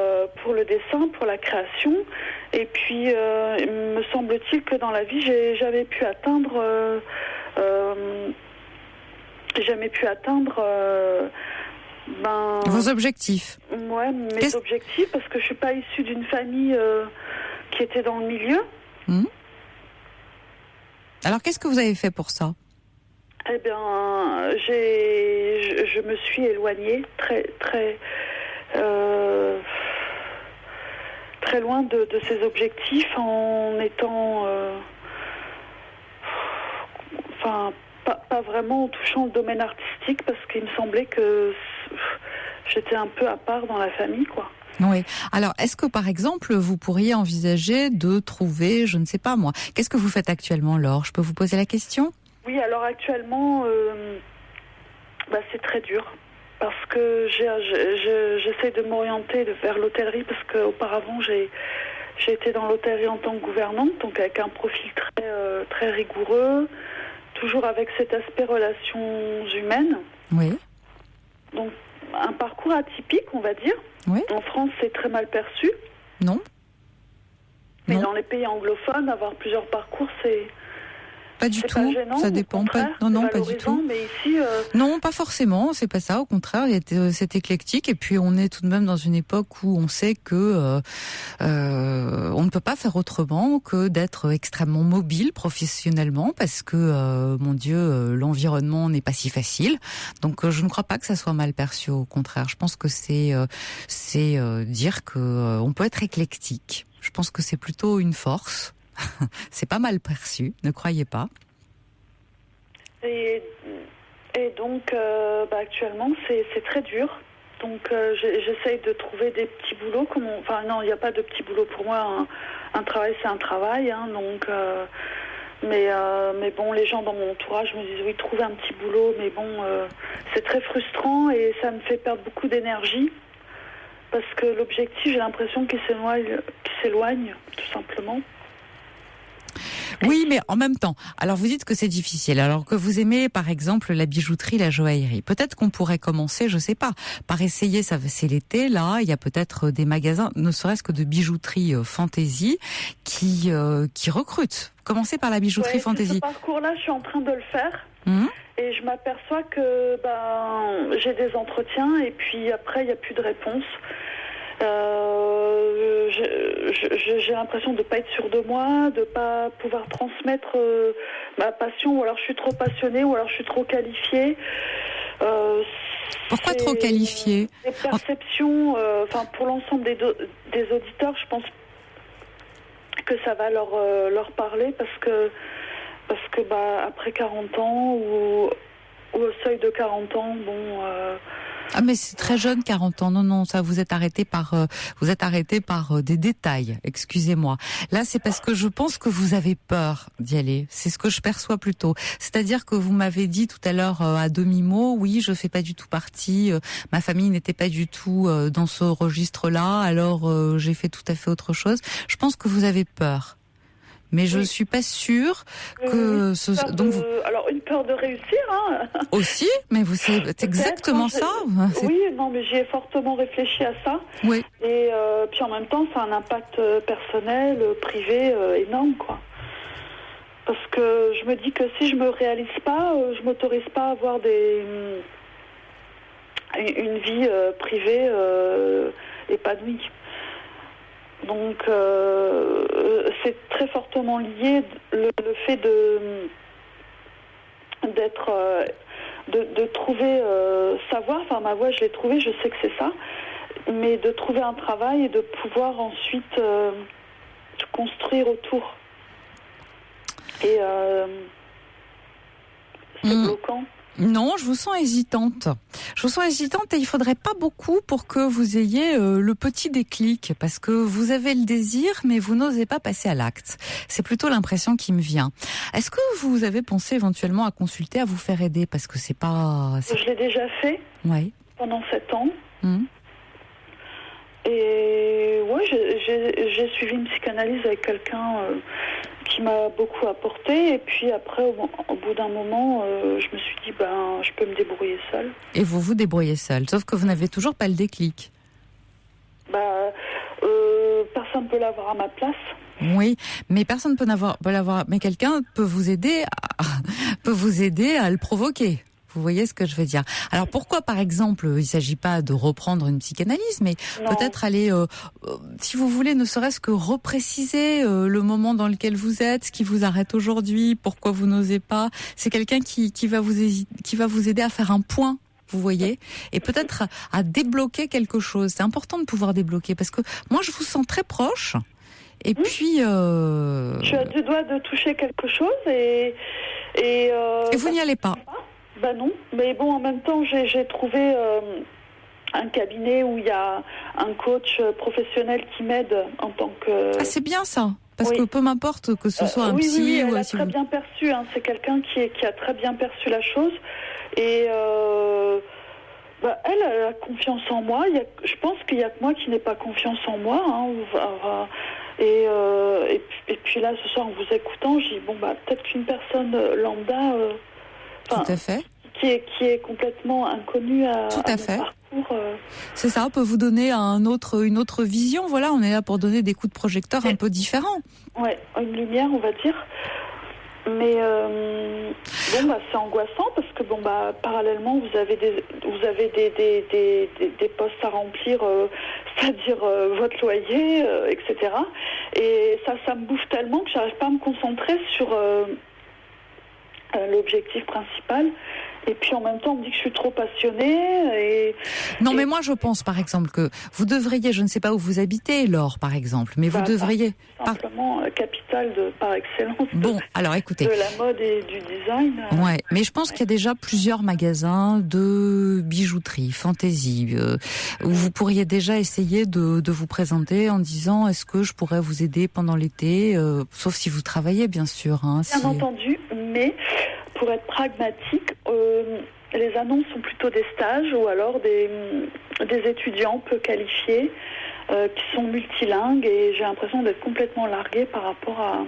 le dessin, pour la création. Et puis, il me semble-t-il que dans la vie, j'avais pu atteindre vos objectifs. Ouais, mes objectifs, parce que je suis pas issue d'une famille qui était dans le milieu. Alors, qu'est-ce que vous avez fait pour ça ? Eh bien, je me suis éloignée très loin de ces objectifs, en étant pas vraiment en touchant le domaine artistique, parce qu'il me semblait que j'étais un peu à part dans la famille, quoi. Oui. Alors, est-ce que, par exemple, vous pourriez envisager de trouver, je ne sais pas moi, qu'est-ce que vous faites actuellement, Laure ? Je peux vous poser la question ? Oui, alors actuellement, c'est très dur, parce que j'essaie de m'orienter vers l'hôtellerie, parce qu'auparavant, j'ai été dans l'hôtellerie en tant que gouvernante, donc avec un profil très rigoureux, toujours avec cet aspect relations humaines. Oui. Donc, un parcours atypique, on va dire. Oui. En France, c'est très mal perçu. Non. Mais dans les pays anglophones, avoir plusieurs parcours, c'est... Pas du tout. Pas gênant, ça dépend. Non, pas du tout. Mais ici, non, pas forcément. C'est pas ça. Au contraire, c'est éclectique. Et puis, on est tout de même dans une époque où on sait que on ne peut pas faire autrement que d'être extrêmement mobile professionnellement, parce que, mon Dieu, l'environnement n'est pas si facile. Donc, je ne crois pas que ça soit mal perçu. Au contraire, je pense que c'est dire que on peut être éclectique. Je pense que c'est plutôt une force. C'est pas mal perçu, ne croyez pas. Et donc, actuellement, c'est très dur. Donc, j'essaye de trouver des petits boulots. Non, il n'y a pas de petits boulots pour moi. Un travail, c'est un travail. Hein, donc, Mais bon, les gens dans mon entourage me disent oui, trouver un petit boulot, mais bon, c'est très frustrant et ça me fait perdre beaucoup d'énergie parce que l'objectif, j'ai l'impression qu'il s'éloigne, tout simplement. Oui, mais en même temps, alors vous dites que c'est difficile, alors que vous aimez par exemple la bijouterie, la joaillerie. Peut-être qu'on pourrait commencer, je sais pas, par essayer, c'est l'été, là, il y a peut-être des magasins, ne serait-ce que de bijouterie fantaisie, qui recrutent. Commencez par la bijouterie fantaisie. Ce parcours-là, je suis en train de le faire. Et je m'aperçois que j'ai des entretiens et puis après, il n'y a plus de réponse. J'ai l'impression de ne pas être sûre de moi, de ne pas pouvoir transmettre ma passion, ou alors je suis trop passionnée, ou alors je suis trop qualifiée. Pourquoi trop qualifiée ? Les perceptions, pour l'ensemble des auditeurs, je pense que ça va leur parler parce que après 40 ans ou au seuil de 40 ans, Ah mais c'est très jeune, 40 ans. Non, ça vous êtes arrêté par des détails. Excusez-moi. Là, c'est parce que je pense que vous avez peur d'y aller. C'est ce que je perçois plutôt. C'est-à-dire que vous m'avez dit tout à l'heure à demi-mot, oui, je fais pas du tout partie. Ma famille n'était pas du tout dans ce registre-là. Alors j'ai fait tout à fait autre chose. Je pense que vous avez peur. Mais je suis pas sûre que alors une peur de réussir, hein. Aussi, mais c'est exactement ça. Oui, non, mais j'y ai fortement réfléchi à ça. Oui. Et puis en même temps, ça a un impact personnel, privé énorme, quoi. Parce que je me dis que si je me réalise pas, je m'autorise pas à avoir une vie privée épanouie. Donc c'est très fortement lié le fait de trouver sa voie. Enfin, ma voie, je l'ai trouvée, je sais que c'est ça, mais de trouver un travail et de pouvoir ensuite construire autour. Et c'est bloquant. Non, je vous sens hésitante. Et il faudrait pas beaucoup pour que vous ayez le petit déclic, parce que vous avez le désir, mais vous n'osez pas passer à l'acte. C'est plutôt l'impression qui me vient. Est-ce que vous avez pensé éventuellement à consulter, à vous faire aider, parce que c'est pas... Je l'ai déjà fait. Oui. Pendant 7 ans. Et ouais, j'ai suivi une psychanalyse avec quelqu'un qui m'a beaucoup apporté. Et puis après, au bout d'un moment, je me suis dit, je peux me débrouiller seule. Et vous vous débrouillez seule, sauf que vous n'avez toujours pas le déclic. Personne ne peut l'avoir à ma place. Oui, mais personne ne peut l'avoir. Mais quelqu'un peut vous aider à le provoquer. Vous voyez ce que je veux dire. Alors pourquoi, par exemple, il ne s'agit pas de reprendre une psychanalyse, mais peut-être aller, si vous voulez, ne serait-ce que repréciser le moment dans lequel vous êtes, ce qui vous arrête aujourd'hui, pourquoi vous n'osez pas. C'est quelqu'un qui va vous aider à faire un point. Vous voyez, et peut-être à débloquer quelque chose. C'est important de pouvoir débloquer parce que moi, je vous sens très proche. Et puis, je suis à 2 doigts de toucher quelque chose et vous n'y allez pas. Non, mais bon, en même temps, j'ai trouvé un cabinet où il y a un coach professionnel qui m'aide en tant que... Ah, c'est bien ça. Parce que peu m'importe que ce soit un psy oui, ou elle a très bien perçu. Hein, c'est quelqu'un qui a très bien perçu la chose. Et elle a confiance en moi. Je pense qu'il n'y a que moi qui n'ai pas confiance en moi. Hein, et puis là, ce soir, en vous écoutant, je dis, peut-être qu'une personne lambda... Tout à fait. Qui est complètement inconnue à mon parcours. C'est ça, peut vous donner une autre vision. Voilà, on est là pour donner des coups de projecteur un peu différents. Ouais, une lumière, on va dire. Mais c'est angoissant parce que parallèlement vous avez des postes à remplir, c'est-à-dire votre loyer, etc. Et ça me bouffe tellement que j'arrive pas à me concentrer l'objectif principal. Et puis en même temps, on me dit que je suis trop passionnée. Non, mais moi je pense par exemple que vous devriez, je ne sais pas où vous habitez, Laure par exemple, mais vous devriez... Simplement, capitale par excellence alors écoutez, de la mode et du design. Ouais, mais je pense qu'il y a déjà plusieurs magasins de bijouterie, fantaisie, où vous pourriez déjà essayer de vous présenter en disant est-ce que je pourrais vous aider pendant l'été, sauf si vous travaillez bien sûr. Bien entendu, mais pour être pragmatique, les annonces sont plutôt des stages ou alors des étudiants peu qualifiés qui sont multilingues et j'ai l'impression d'être complètement larguée par rapport à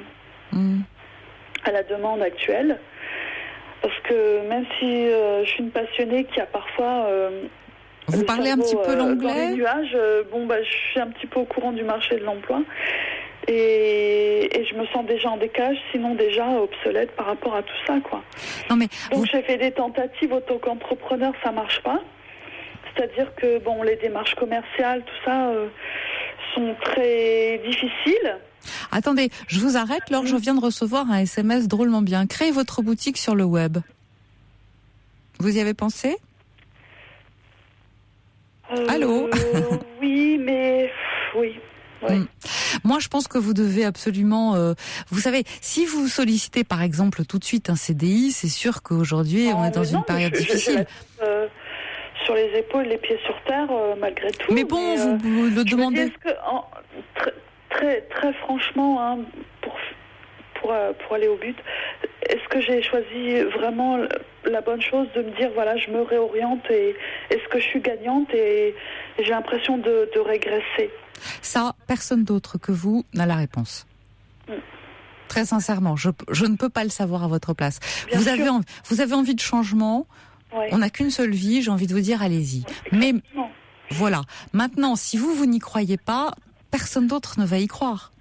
la demande actuelle. Parce que même si je suis une passionnée qui a parfois... vous parlez un petit peu l'anglais dans les nuages, je suis un petit peu au courant du marché de l'emploi. Et je me sens déjà en décalage, sinon déjà obsolète par rapport à tout ça, quoi. Non, mais donc j'ai fait des tentatives autant qu'entrepreneur, ça marche pas. C'est-à-dire que les démarches commerciales, tout ça, sont très difficiles. Attendez, je vous arrête, Laure, je viens de recevoir un SMS drôlement bien. Créez votre boutique sur le web. Vous y avez pensé ? Allô ? Oui, mais... Oui. Ouais. Moi, je pense que vous devez absolument... vous savez, si vous sollicitez, par exemple, tout de suite un CDI, c'est sûr qu'aujourd'hui, on est dans une période difficile. Sur les épaules, les pieds sur terre, malgré tout. Mais bon, vous le demandez... Est-ce que, très, très franchement, pour aller au but, est-ce que j'ai choisi vraiment la bonne chose de me dire, voilà, je me réoriente et est-ce que je suis gagnante et j'ai l'impression de régresser ? Ça, personne d'autre que vous n'a la réponse. Très sincèrement, je ne peux pas le savoir à votre place. Vous avez envie de changement, on n'a qu'une seule vie, j'ai envie de vous dire, allez-y. Mais voilà, maintenant, si vous n'y croyez pas, personne d'autre ne va y croire.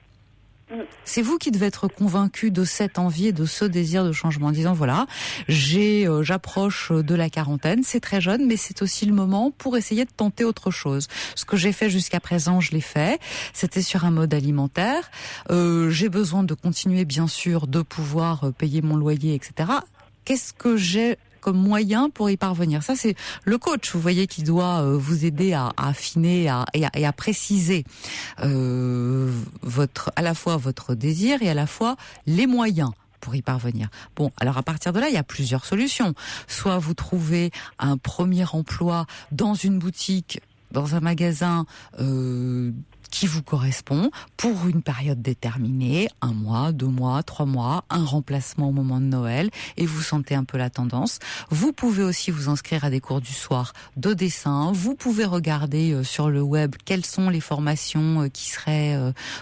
C'est vous qui devez être convaincu de cette envie et de ce désir de changement, en disant voilà, j'approche de la quarantaine, c'est très jeune, mais c'est aussi le moment pour essayer de tenter autre chose. Ce que j'ai fait jusqu'à présent, je l'ai fait. C'était sur un mode alimentaire. J'ai besoin de continuer, bien sûr, de pouvoir payer mon loyer, etc. Qu'est-ce que j'ai comme moyen pour y parvenir? Ça, c'est le coach, vous voyez, qui doit vous aider à affiner et à préciser à la fois votre désir et à la fois les moyens pour y parvenir. Bon, alors à partir de là, il y a plusieurs solutions. Soit vous trouvez un premier emploi dans une boutique, dans un magasin qui vous correspond pour une période déterminée, 1 mois, 2 mois, 3 mois, un remplacement au moment de Noël, et vous sentez un peu la tendance. Vous pouvez aussi vous inscrire à des cours du soir de dessin. Vous pouvez regarder sur le web quelles sont les formations qui seraient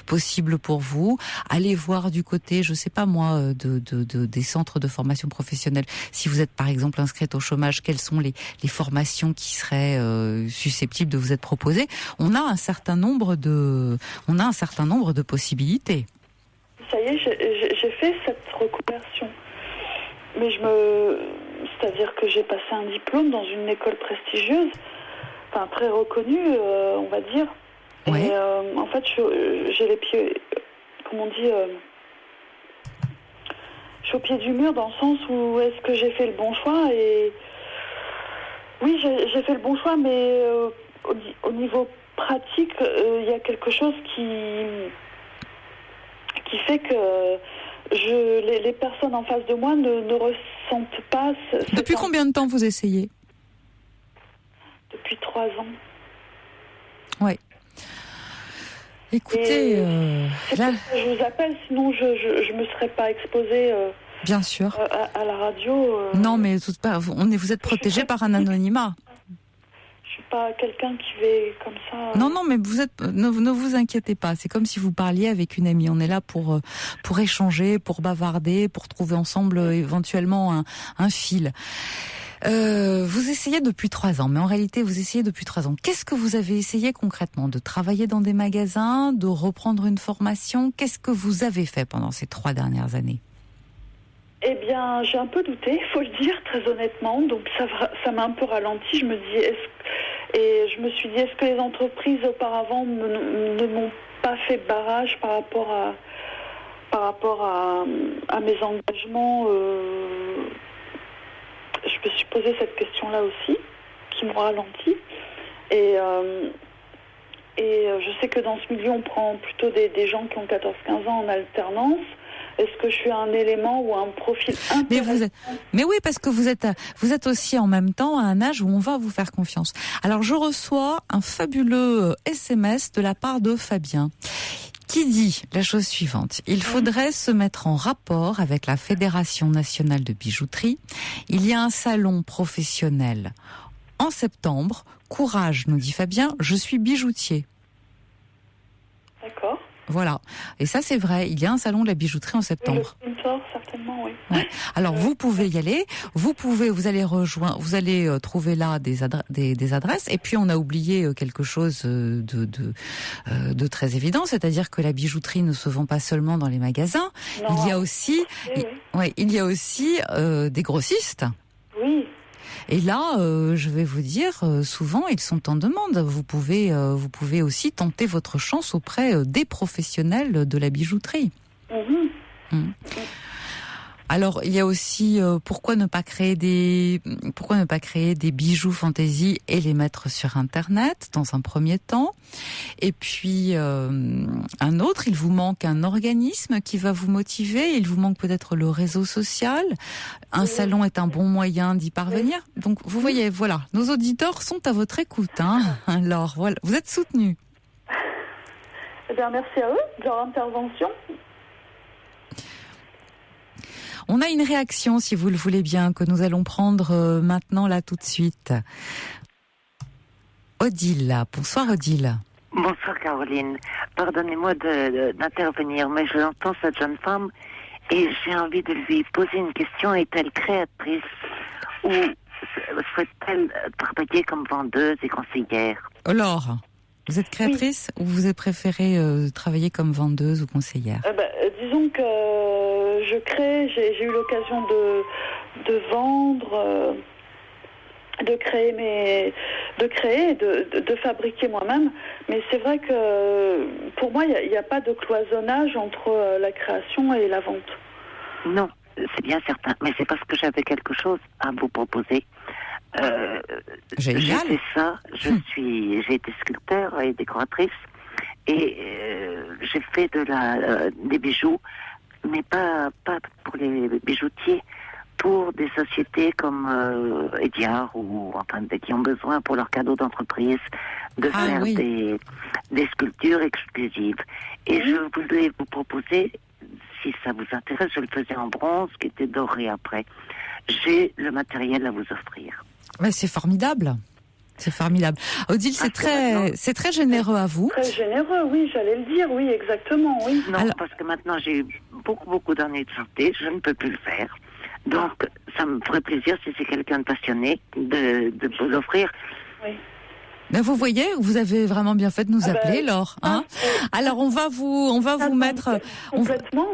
possibles pour vous. Allez voir du côté, je sais pas moi, des centres de formation professionnelle. Si vous êtes par exemple inscrite au chômage, quelles sont les formations qui seraient susceptibles de vous être proposées. On a un certain nombre de possibilités. Ça y est, j'ai fait cette reconversion. Mais c'est-à-dire que j'ai passé un diplôme dans une école prestigieuse, enfin très reconnue, on va dire. Ouais. Et en fait, j'ai les pieds, comment on dit, je suis au pied du mur dans le sens où est-ce que j'ai fait le bon choix et oui, j'ai fait le bon choix, mais au niveau pratique, il y a quelque chose qui fait que les personnes en face de moi ne ressentent pas... Depuis combien de temps vous essayez ? Depuis 3 ans. Oui. Écoutez, là... je vous appelle, sinon je me serais pas exposée... bien sûr. À la radio... Non, mais vous êtes protégé par un anonymat. Je suis pas quelqu'un qui va comme ça... Non, mais ne vous inquiétez pas. C'est comme si vous parliez avec une amie. On est là pour échanger, pour bavarder, pour trouver ensemble éventuellement un fil. Vous essayez depuis 3 ans, mais en réalité, vous essayez depuis 3 ans. Qu'est-ce que vous avez essayé concrètement? De travailler dans des magasins, de reprendre une formation? Qu'est-ce que vous avez fait pendant ces 3 dernières années? Eh bien, j'ai un peu douté, il faut le dire, très honnêtement. Donc, ça m'a un peu ralenti. Je me suis dit, est-ce que les entreprises auparavant ne m'ont pas fait barrage par rapport par rapport à mes engagements, je me suis posé cette question-là aussi, qui me ralentit. Et je sais que dans ce milieu, on prend plutôt des gens qui ont 14-15 ans en alternance. Est-ce que je suis un élément ou un profil intéressant? Mais oui, parce que vous êtes aussi en même temps à un âge où on va vous faire confiance. Alors, je reçois un fabuleux SMS de la part de Fabien, qui dit la chose suivante. Il faudrait se mettre en rapport avec la Fédération nationale de bijouterie. Il y a un salon professionnel en septembre. Courage, nous dit Fabien, je suis bijoutier. D'accord. Voilà. Et ça, c'est vrai. Il y a un salon de la bijouterie en septembre. Oui, le sponsor, certainement, oui. Ouais. Alors, vous pouvez y aller. Vous allez trouver là des adresses. Et puis, on a oublié quelque chose de très évident. C'est-à-dire que la bijouterie ne se vend pas seulement dans les magasins. Non, il y a aussi, des grossistes. Oui. Et là, je vais vous dire, souvent ils sont en demande. Vous pouvez aussi tenter votre chance auprès des professionnels de la bijouterie. Alors, il y a aussi pourquoi ne pas créer des bijoux fantaisie et les mettre sur Internet dans un premier temps. Et puis un autre, il vous manque un organisme qui va vous motiver, il vous manque peut-être le réseau social. Un salon est un bon moyen d'y parvenir. Donc vous voyez, voilà, nos auditeurs sont à votre écoute, hein. Alors voilà, vous êtes soutenus. Eh bien, merci à eux de leur intervention. On a une réaction, si vous le voulez bien, que nous allons prendre maintenant, là, tout de suite. Odile. Bonsoir, Odile. Bonsoir, Caroline. Pardonnez-moi d'intervenir, mais je l'entends, cette jeune femme, et j'ai envie de lui poser une question. Est-elle créatrice ou souhaite-t-elle travailler comme vendeuse et conseillère? Laure, vous êtes créatrice ou vous avez préféré travailler comme vendeuse ou conseillère? Disons que je crée, j'ai eu l'occasion de vendre, de fabriquer moi-même. Mais c'est vrai que pour moi, il n'y a pas de cloisonnage entre la création et la vente. Non, c'est bien certain. Mais c'est parce que j'avais quelque chose à vous proposer. Génial. J'ai fait ça. J'ai été sculpteur et décoratrice. Et j'ai fait des bijoux, mais pas pour les bijoutiers, pour des sociétés comme Ediard ou enfin qui ont besoin pour leurs cadeaux d'entreprise de faire des sculptures exclusives. Et je voulais vous proposer, si ça vous intéresse, je le faisais en bronze qui était doré après. J'ai le matériel à vous offrir. Ouais, c'est formidable. C'est formidable. Odile, c'est très généreux à vous. Très généreux, oui, j'allais le dire, oui, exactement, oui. Non, parce que maintenant j'ai eu beaucoup d'années de santé, je ne peux plus le faire. Donc, ça me ferait plaisir, si c'est quelqu'un de passionné, de vous l'offrir. Oui. Ben vous voyez, vous avez vraiment bien fait de nous appeler, Laure. Hein. Alors on va vous mettre. Complètement.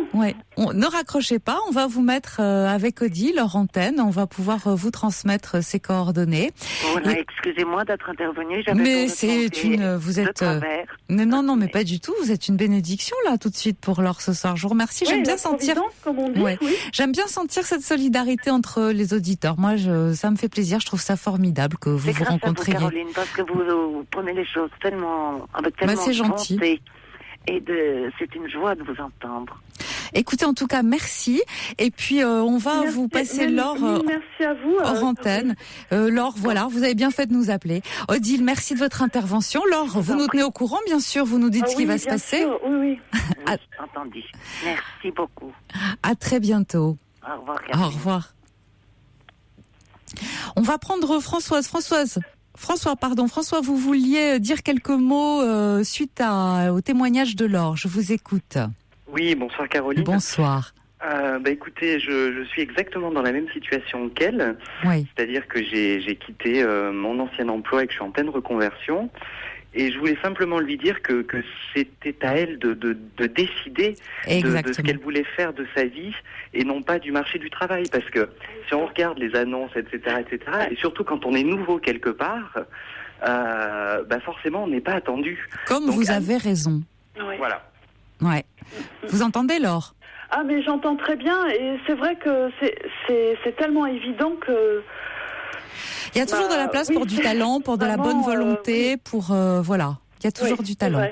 Ne raccrochez pas, on va vous mettre avec Odile hors antenne. On va pouvoir vous transmettre ses coordonnées. Voilà, excusez-moi d'être intervenue. Mais vous êtes. Non, mais pas du tout. Vous êtes une bénédiction là, tout de suite pour Laure ce soir. Je vous remercie. J'aime bien sentir. Comme on dit, J'aime bien sentir cette solidarité entre les auditeurs. Moi, ça me fait plaisir. Je trouve ça formidable que vous vous rencontriez. C'est grâce à vous, Caroline, parce que vous prenez les choses avec tellement c'est gentil. de bonté. Et c'est une joie de vous entendre. Écoutez, en tout cas, merci. Et puis, on va vous passer Laure merci à vous, hors antenne. Laure, voilà, vous avez bien fait de nous appeler. Odile, merci de votre intervention. Laure, vous nous tenez au courant, bien sûr. Vous nous dites ce qui va se passer. Sûr, oui. Entendu. Merci beaucoup. À très bientôt. Au revoir, Caroline. Au revoir. On va prendre François, vous vouliez dire quelques mots suite au témoignage de Laure. Je vous écoute. Oui, bonsoir Caroline. Bonsoir. Écoutez, je suis exactement dans la même situation qu'elle. Oui. C'est-à-dire que j'ai quitté mon ancien emploi et que je suis en pleine reconversion. Et je voulais simplement lui dire que c'était à elle de décider de ce qu'elle voulait faire de sa vie et non pas du marché du travail. Parce que si on regarde les annonces, etc., et surtout quand on est nouveau quelque part, forcément on n'est pas attendu. Comme donc, vous avez raison. Oui. Voilà. Ouais. Vous entendez, Laure ? Ah, mais j'entends très bien, et c'est vrai que c'est tellement évident que... Il y a toujours de la place pour du talent, pour de la bonne volonté, pour... voilà, il y a toujours du talent.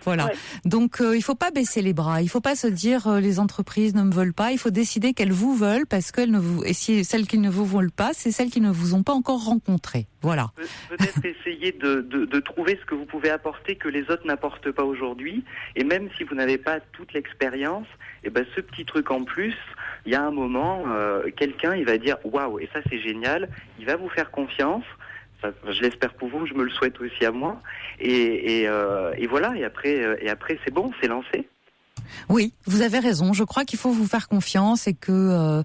Voilà. Ouais. Donc il faut pas baisser les bras. Il faut pas se dire les entreprises ne me veulent pas. Il faut décider qu'elles vous veulent parce qu'elles ne vous. Et si celles qui ne vous veulent pas, c'est celles qui ne vous ont pas encore rencontré. Voilà. Peut-être essayer de trouver ce que vous pouvez apporter que les autres n'apportent pas aujourd'hui. Et même si vous n'avez pas toute l'expérience, et ben ce petit truc en plus, il y a un moment, quelqu'un il va dire waouh, et ça c'est génial. Il va vous faire confiance. Ça, je l'espère pour vous, je me le souhaite aussi à moi. Et voilà. Et après, c'est bon, c'est lancé. Oui, vous avez raison. Je crois qu'il faut vous faire confiance et que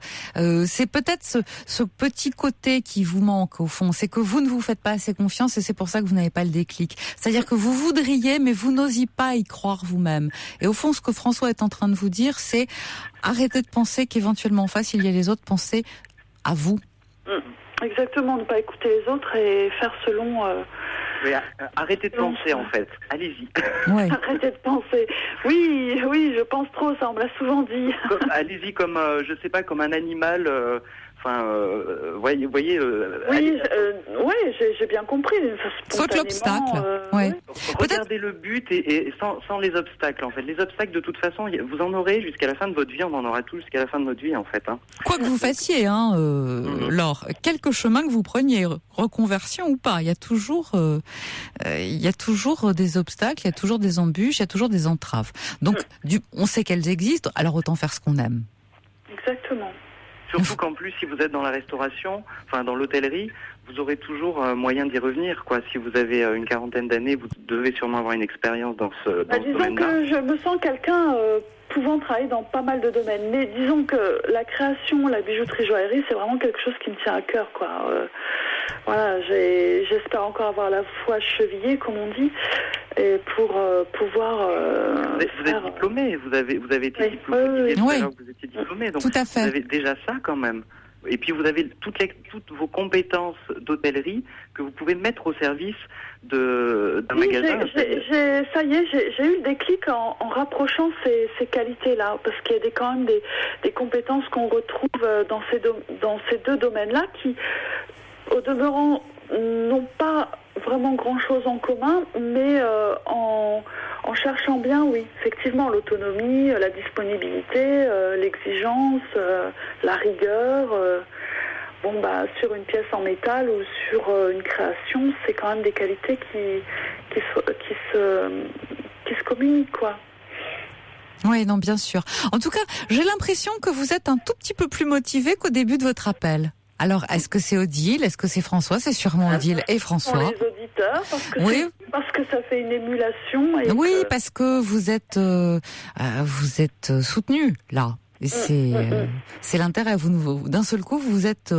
c'est peut-être ce petit côté qui vous manque au fond. C'est que vous ne vous faites pas assez confiance et c'est pour ça que vous n'avez pas le déclic. C'est-à-dire que vous voudriez, mais vous n'osiez pas y croire vous-même. Et au fond, ce que François est en train de vous dire, c'est arrêtez de penser qu'éventuellement en face, il y a les autres. Pensez à vous. Exactement, ne pas écouter les autres et faire selon... Oui, arrêtez de penser en fait, allez-y. Ouais. Arrêtez de penser. Oui, je pense trop, ça on me l'a souvent dit. Allez-y comme, je sais pas, comme un animal... voyez. Oui, j'ai bien compris. Saute l'obstacle. Ouais. Regardez le but et sans les obstacles en fait. Les obstacles de toute façon, vous en aurez jusqu'à la fin de votre vie. On en aura tous jusqu'à la fin de notre vie en fait. Hein. Quoi que vous fassiez, Laure, quelque chemin que vous preniez, reconversion ou pas, il y a toujours des obstacles, il y a toujours des embûches, il y a toujours des entraves. Donc, on sait qu'elles existent. Alors autant faire ce qu'on aime. Exactement. Surtout qu'en plus, si vous êtes dans la restauration, enfin dans l'hôtellerie, vous aurez toujours moyen d'y revenir, quoi. Si vous avez une quarantaine d'années, vous devez sûrement avoir une expérience dans ce domaine-là. Disons que je me sens quelqu'un pouvant travailler dans pas mal de domaines. Mais disons que la création, la bijouterie, joaillerie, c'est vraiment quelque chose qui me tient à cœur, quoi. Voilà, j'espère encore avoir la foi chevillée, comme on dit, et pour pouvoir. Vous êtes diplômé, vous avez été diplômé. Oui. Vous étiez diplômé, donc tout à fait. Vous avez déjà ça quand même. Et puis vous avez toutes vos compétences d'hôtellerie que vous pouvez mettre au service d'un magasin. Ça y est, j'ai eu le déclic en rapprochant ces qualités-là, parce qu'il y a quand même des compétences qu'on retrouve dans ces deux domaines-là qui, au demeurant, n'ont pas vraiment grand-chose en commun, mais en cherchant bien, oui, effectivement, l'autonomie, la disponibilité, l'exigence, la rigueur. Sur une pièce en métal ou sur une création, c'est quand même des qualités qui se communiquent, quoi. Oui, non, bien sûr. En tout cas, j'ai l'impression que vous êtes un tout petit peu plus motivé qu'au début de votre appel. Alors, est-ce que c'est Odile? Est-ce que c'est François? C'est sûrement Odile et François. Pour les auditeurs, parce que ça fait une émulation. Et parce que vous êtes soutenu là. Et c'est l'intérêt. Vous d'un seul coup, vous êtes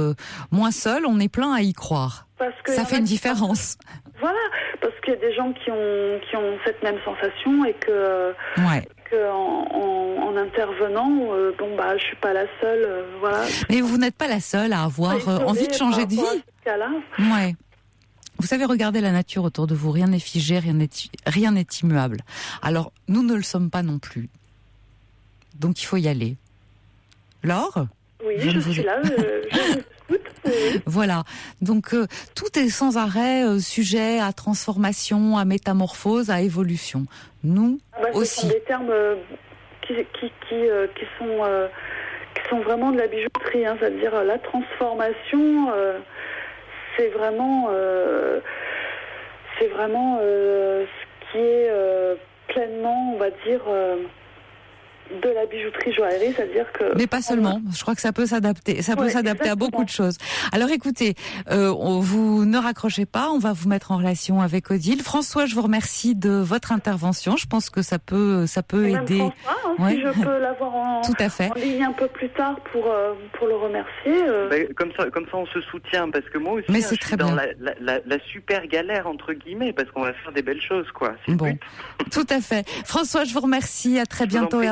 moins seul. On est plein à y croire. Ça fait une différence. Voilà, parce qu'il y a des gens qui ont cette même sensation et que. En intervenant, je suis pas la seule, voilà. Mais vous n'êtes pas la seule à avoir envie de changer de vie. Ouais. Vous savez, regardez la nature autour de vous. Rien n'est figé, rien n'est immuable. Alors, nous ne le sommes pas non plus. Donc, il faut y aller. Laure ? Oui, je suis là. Je écoute. Voilà. Donc, tout est sans arrêt sujet à transformation, à métamorphose, à évolution. Nous aussi. Ce sont des termes qui sont vraiment de la bijouterie, hein, c'est-à-dire la transformation. C'est vraiment ce qui est pleinement, on va dire. De la bijouterie joaillerie, c'est-à-dire que... Mais pas seulement, je crois que ça peut s'adapter. Ça peut s'adapter à beaucoup de choses. Alors écoutez, vous ne raccrochez pas, on va vous mettre en relation avec Odile. François, je vous remercie de votre intervention. Je pense que ça peut aider. François, si je peux l'avoir en ligne un peu plus tard pour le remercier. Comme ça, on se soutient, parce que moi aussi, je suis dans la super galère, entre guillemets, parce qu'on va faire des belles choses, quoi. C'est bon, tout à fait. François, je vous remercie. À très bientôt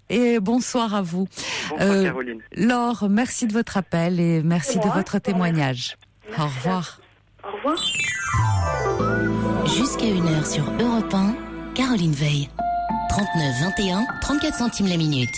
et bonsoir à vous. Bonsoir Caroline. Laure, merci de votre appel et merci de votre témoignage. Au revoir. Au revoir. Jusqu'à 1h sur Europe 1, Caroline Veil. 39 21, 34 centimes la minute.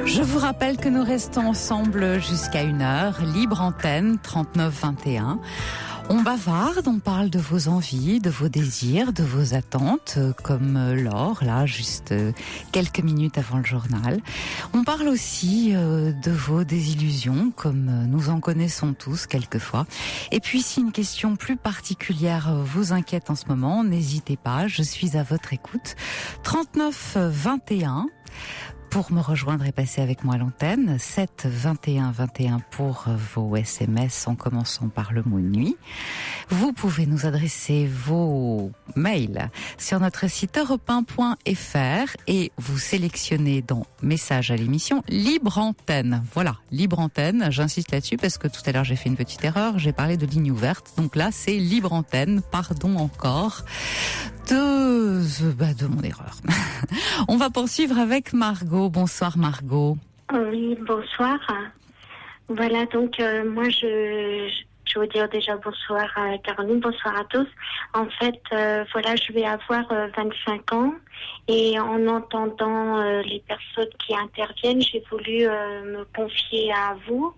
Je vous rappelle que nous restons ensemble jusqu'à 1h, libre antenne 3921. On bavarde, on parle de vos envies, de vos désirs, de vos attentes, comme Laure, là, juste quelques minutes avant le journal. On parle aussi de vos désillusions, comme nous en connaissons tous quelquefois. Et puis, si une question plus particulière vous inquiète en ce moment, n'hésitez pas, je suis à votre écoute. 3921. Pour me rejoindre et passer avec moi à l'antenne, 7 21 21 pour vos SMS en commençant par le mot nuit. Vous pouvez nous adresser vos mails sur notre site europe1.fr et vous sélectionnez dans message à l'émission Libre Antenne. Voilà, Libre Antenne, j'insiste là-dessus parce que tout à l'heure j'ai fait une petite erreur, j'ai parlé de ligne ouverte. Donc là c'est Libre Antenne, pardon encore de mon erreur. On va poursuivre avec Margot. Bonsoir Margot. Oui, bonsoir. Voilà, donc moi je veux dire déjà bonsoir à Caroline, bonsoir à tous. En fait, voilà, je vais avoir 25 ans et en entendant les personnes qui interviennent, j'ai voulu me confier à vous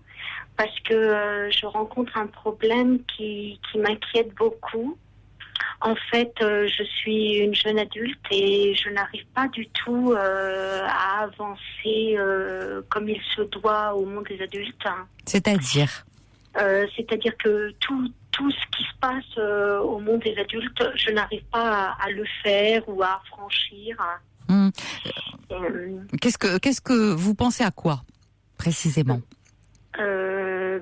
parce que je rencontre un problème qui m'inquiète beaucoup. En fait, je suis une jeune adulte et je n'arrive pas du tout à avancer comme il se doit au monde des adultes. C'est-à-dire C'est-à-dire que tout ce qui se passe au monde des adultes, je n'arrive pas à le faire ou à franchir. Qu'est-ce que vous pensez à quoi précisément? Je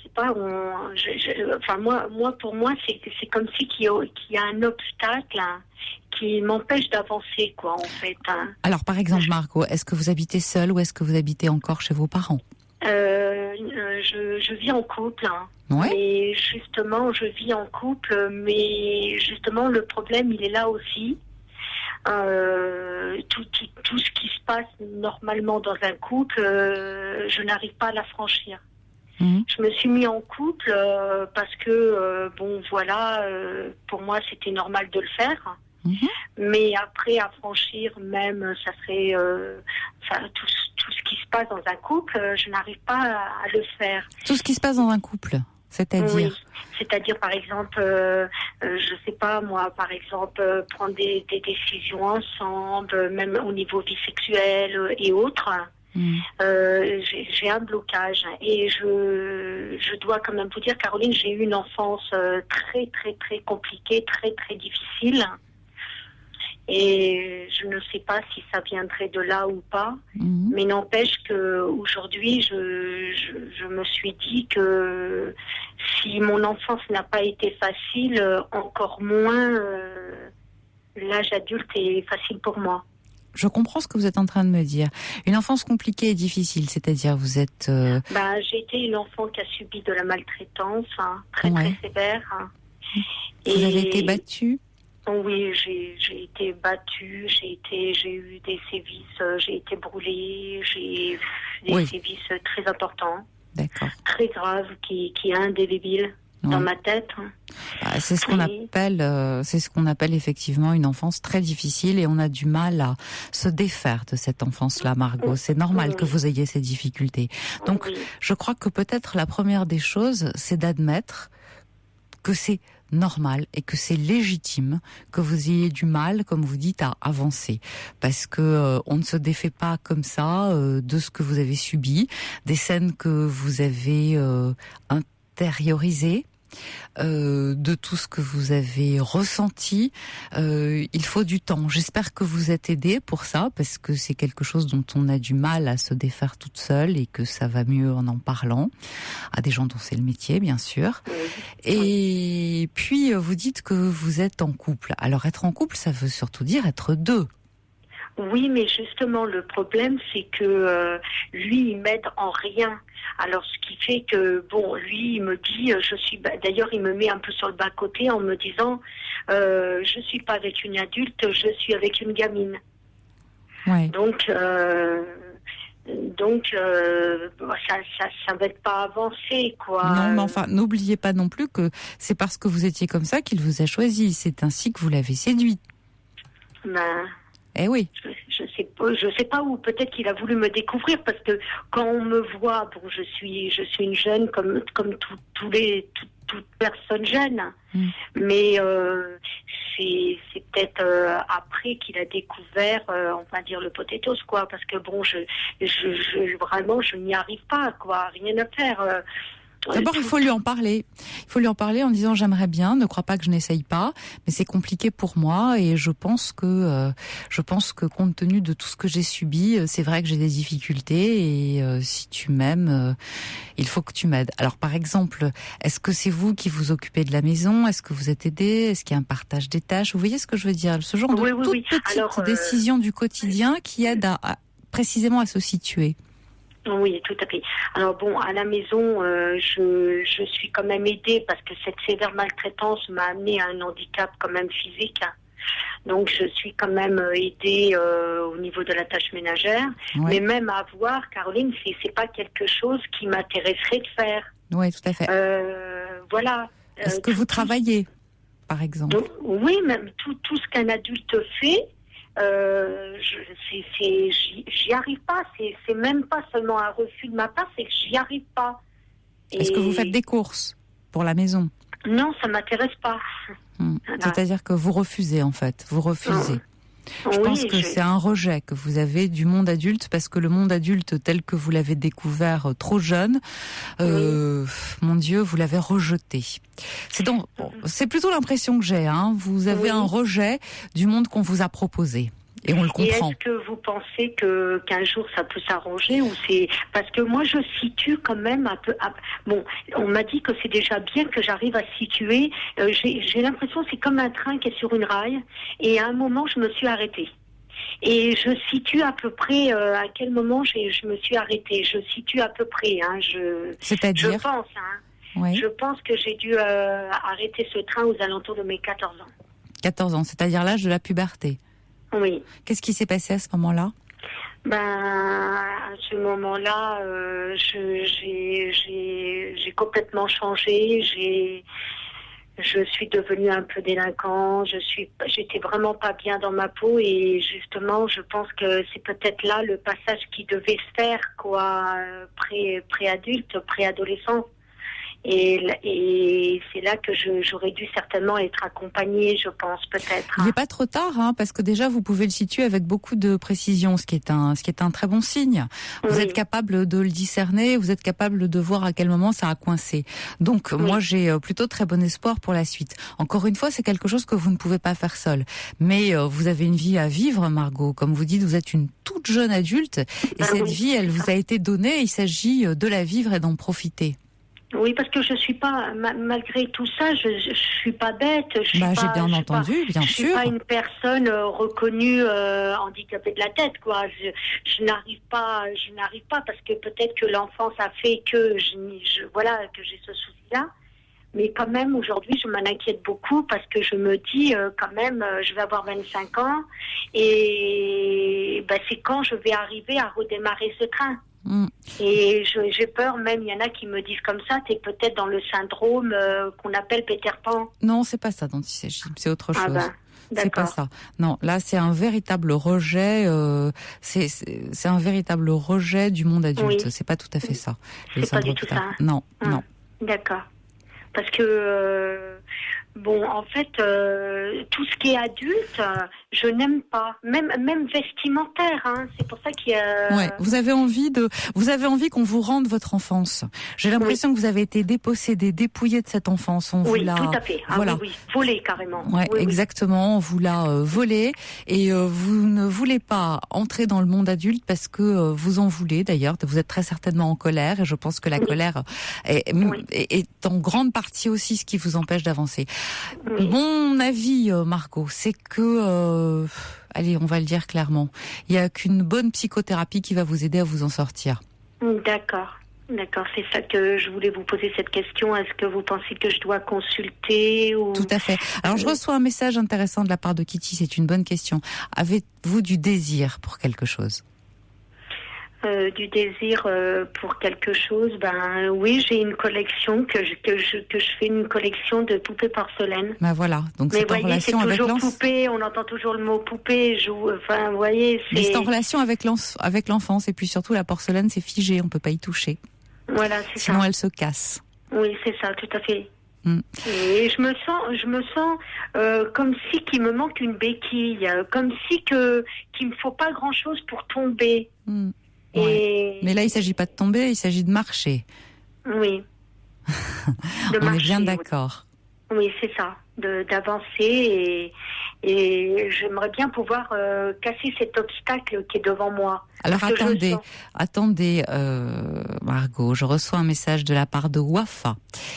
sais pas. Pour moi, c'est comme si qu'il y a un obstacle qui m'empêche d'avancer, quoi, en fait. Alors, par exemple, Margot, est-ce que vous habitez seule ou est-ce que vous habitez encore chez vos parents? Je vis en couple. Ouais. Et justement, je vis en couple, mais justement, le problème, il est là aussi. Tout ce qui se passe normalement dans un couple, je n'arrive pas à la franchir. Je me suis mis en couple parce que, pour moi, c'était normal de le faire. Mais après, à franchir, même, ça serait tout ce qui se passe dans un couple, je n'arrive pas à le faire. Tout ce qui se passe dans un couple, c'est-à-dire? Oui, c'est-à-dire, par exemple, je sais pas, moi, par exemple, prendre des décisions ensemble, même au niveau vie sexuelle et autres. J'ai un blocage et je dois quand même vous dire, Caroline, j'ai eu une enfance très très très compliquée, très très difficile et je ne sais pas si ça viendrait de là ou pas, mais n'empêche que aujourd'hui je me suis dit que si mon enfance n'a pas été facile, encore moins l'âge adulte est facile pour moi. Je comprends ce que vous êtes en train de me dire. Une enfance compliquée et difficile, c'est-à-dire vous êtes... j'ai été une enfant qui a subi de la maltraitance, très sévère. Vous avez été battue? Oui, j'ai été battue, j'ai eu des sévices, j'ai été brûlée, j'ai eu des sévices très importants, très graves, qui est indélébile. Dans ma tête. C'est ce qu'on appelle effectivement une enfance très difficile et on a du mal à se défaire de cette enfance-là, Margot. C'est normal que vous ayez ces difficultés. Donc, je crois que peut-être la première des choses, c'est d'admettre que c'est normal et que c'est légitime que vous ayez du mal, comme vous dites, à avancer, parce que on ne se défait pas comme ça de ce que vous avez subi, des scènes que vous avez intériorisées, de tout ce que vous avez ressenti. Il faut du temps. J'espère que vous êtes aidée pour ça, parce que c'est quelque chose dont on a du mal à se défaire toute seule et que ça va mieux en parlant à des gens dont c'est le métier, bien sûr. Et puis, vous dites que vous êtes en couple. Alors, être en couple, ça veut surtout dire être deux. Oui, mais justement, le problème, c'est que lui, il m'aide en rien. Alors, ce qui fait que, lui, il me dit, d'ailleurs, il me met un peu sur le bas-côté en me disant, je suis pas avec une adulte, je suis avec une gamine. Ouais. Donc, ça va pas avancer, quoi. Non, mais enfin, n'oubliez pas non plus que c'est parce que vous étiez comme ça qu'il vous a choisi. C'est ainsi que vous l'avez séduit. Ben... Eh oui. Je sais je sais pas où, peut-être qu'il a voulu me découvrir parce que quand on me voit, bon, je suis une jeune comme toute personne jeune, mais c'est peut-être après qu'il a découvert, on va dire le potatoes, quoi, parce que bon, vraiment, je n'y arrive pas, quoi, rien à faire. D'abord, il faut lui en parler. Il faut lui en parler en disant j'aimerais bien, ne crois pas que je n'essaye pas, mais c'est compliqué pour moi et je pense que compte tenu de tout ce que j'ai subi, c'est vrai que j'ai des difficultés et si tu m'aimes, il faut que tu m'aides. Alors par exemple, est-ce que c'est vous qui vous occupez de la maison? Est-ce que vous êtes aidé? Est-ce qu'il y a un partage des tâches? Vous voyez ce que je veux dire? Ce genre de toute petite décision du quotidien qui aide précisément à se situer. Oui, tout à fait. Alors bon, à la maison, je suis quand même aidée parce que cette sévère maltraitance m'a amené à un handicap quand même physique. Donc je suis quand même aidée au niveau de la tâche ménagère. Oui. Mais même à voir, Caroline, c'est pas quelque chose qui m'intéresserait de faire. Oui, tout à fait. Voilà. Est-ce que vous travaillez, par exemple? Donc, oui, même tout ce qu'un adulte fait. J'y arrive pas. C'est même pas seulement un refus de ma part, c'est que j'y arrive pas. Est-ce que vous faites des courses pour la maison? Non, ça m'intéresse pas. C'est-à-dire que vous refusez, en fait. Vous refusez. Je pense que c'est un rejet que vous avez du monde adulte, parce que le monde adulte tel que vous l'avez découvert trop jeune, mon Dieu, vous l'avez rejeté. C'est plutôt l'impression que j'ai. Hein. Vous avez un rejet du monde qu'on vous a proposé. Et on le comprend. Et est-ce que vous pensez qu'un jour ça peut s'arranger ou c'est parce que moi je situe quand même un peu. Bon, on m'a dit que c'est déjà bien que j'arrive à situer. J'ai l'impression que c'est comme un train qui est sur une rail. Et à un moment je me suis arrêtée. Et je situe à peu près à quel moment je me suis arrêtée. Je situe à peu près. Hein, C'est-à-dire. Je pense. Hein, oui. Je pense que j'ai dû arrêter ce train aux alentours de mes 14 ans. 14 ans, c'est-à-dire l'âge de la puberté. Oui. Qu'est-ce qui s'est passé à ce moment-là? À ce moment-là, j'ai complètement changé. Je suis devenue un peu délinquant. J'étais vraiment pas bien dans ma peau et justement, je pense que c'est peut-être là le passage qui devait se faire, quoi, pré-adulte, pré-adolescent. Et c'est là que j'aurais dû certainement être accompagnée, je pense, peut-être. Il n'est pas trop tard, hein, parce que déjà vous pouvez le situer avec beaucoup de précision, ce qui est un très bon signe. Vous êtes capable de le discerner, vous êtes capable de voir à quel moment ça a coincé. Donc moi j'ai plutôt très bon espoir pour la suite. Encore une fois, c'est quelque chose que vous ne pouvez pas faire seul. Mais vous avez une vie à vivre, Margot. Comme vous dites, vous êtes une toute jeune adulte et cette vie, elle vous a été donnée. Il s'agit de la vivre et d'en profiter. Oui, parce que je suis pas, malgré tout ça, je suis pas bête. J'ai bien entendu, bien sûr. Je suis pas une personne reconnue handicapée de la tête, quoi. Je n'arrive pas parce que peut-être que l'enfance a fait que que j'ai ce souci-là. Mais quand même, aujourd'hui, je m'en inquiète beaucoup parce que je me dis, quand même, je vais avoir 25 ans et c'est quand je vais arriver à redémarrer ce train. Et j'ai peur, même il y en a qui me disent comme ça, t'es peut-être dans le syndrome qu'on appelle Peter Pan. Non, c'est pas ça dont il s'agit, c'est autre chose. C'est pas ça. Non, là c'est un véritable rejet. C'est un véritable rejet du monde adulte. Oui. C'est pas tout à fait ça. C'est pas du tout ça. Non, non. D'accord. Parce que en fait, tout ce qui est adulte, je n'aime pas, même vestimentaire. Hein. C'est pour ça qu'il y a. Ouais, vous avez envie qu'on vous rende votre enfance. J'ai l'impression que vous avez été dépossédé, dépouillé de cette enfance. On vous l'a. Tout à fait. Volé carrément. Ouais, exactement. On vous l'a volé et vous ne voulez pas entrer dans le monde adulte parce que vous en voulez. D'ailleurs, vous êtes très certainement en colère et je pense que la colère est en grande partie aussi ce qui vous empêche d'avancer. Mon avis, Margot, c'est que, allez, on va le dire clairement, il n'y a qu'une bonne psychothérapie qui va vous aider à vous en sortir. D'accord, c'est ça que je voulais vous poser cette question. Est-ce que vous pensez que je dois consulter ou... Tout à fait. Alors, je reçois un message intéressant de la part de Kitty, c'est une bonne question. Avez-vous du désir pour quelque chose ? du désir pour quelque chose, ben oui, j'ai une collection que je fais une collection de poupées porcelaine. Ben voilà, donc mais c'est en relation avec toujours poupée, on entend toujours le mot poupée, enfin vous voyez, mais c'est en relation avec l'enfance et puis surtout la porcelaine c'est figé, on peut pas y toucher. Voilà, c'est sinon ça. elle se casse. Oui, c'est ça, tout à fait. Et je me sens comme si qu'il me manque une béquille, comme si qu'il me faut pas grand chose pour tomber. Ouais. Mais là, il s'agit pas de tomber, il s'agit de marcher. Oui. On est bien d'accord. Oui, c'est ça, d'avancer et j'aimerais bien pouvoir casser cet obstacle qui est devant moi. Alors attendez, Margot, je reçois un message de la part de Wafa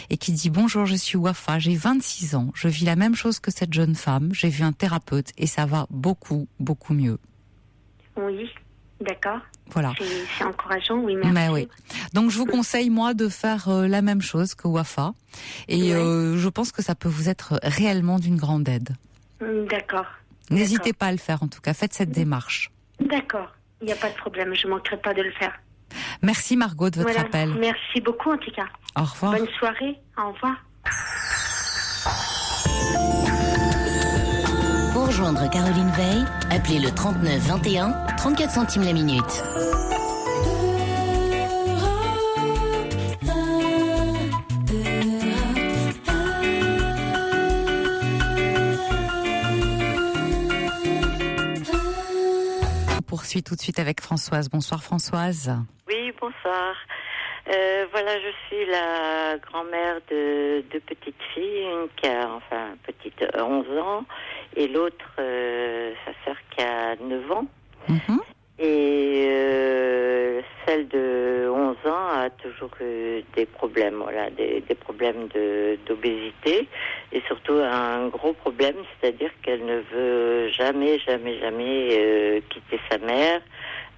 et qui dit: bonjour, je suis Wafa, j'ai 26 ans, je vis la même chose que cette jeune femme, j'ai vu un thérapeute et ça va beaucoup, beaucoup mieux. Oui, d'accord. Voilà. C'est encourageant, oui, merci. Mais oui. Donc je vous conseille, moi, de faire la même chose que Wafa. Et je pense que ça peut vous être réellement d'une grande aide. D'accord. N'hésitez pas à le faire, en tout cas. Faites cette démarche. D'accord. Il n'y a pas de problème. Je ne manquerai pas de le faire. Merci, Margot, de votre appel. Merci beaucoup, en tout cas. Au revoir. Bonne soirée. Au revoir. Pour rejoindre Caroline Veil, appelez le 39 21, 34 centimes la minute. On poursuit tout de suite avec Françoise. Bonsoir Françoise. Oui, bonsoir. Voilà, je suis la grand-mère de deux petites filles, une qui a, petite 11 ans, et l'autre, sa sœur qui a 9 ans. Et celle de 11 ans a toujours eu des problèmes, voilà, des problèmes d'obésité, et surtout un gros problème, c'est-à-dire qu'elle ne veut jamais quitter sa mère.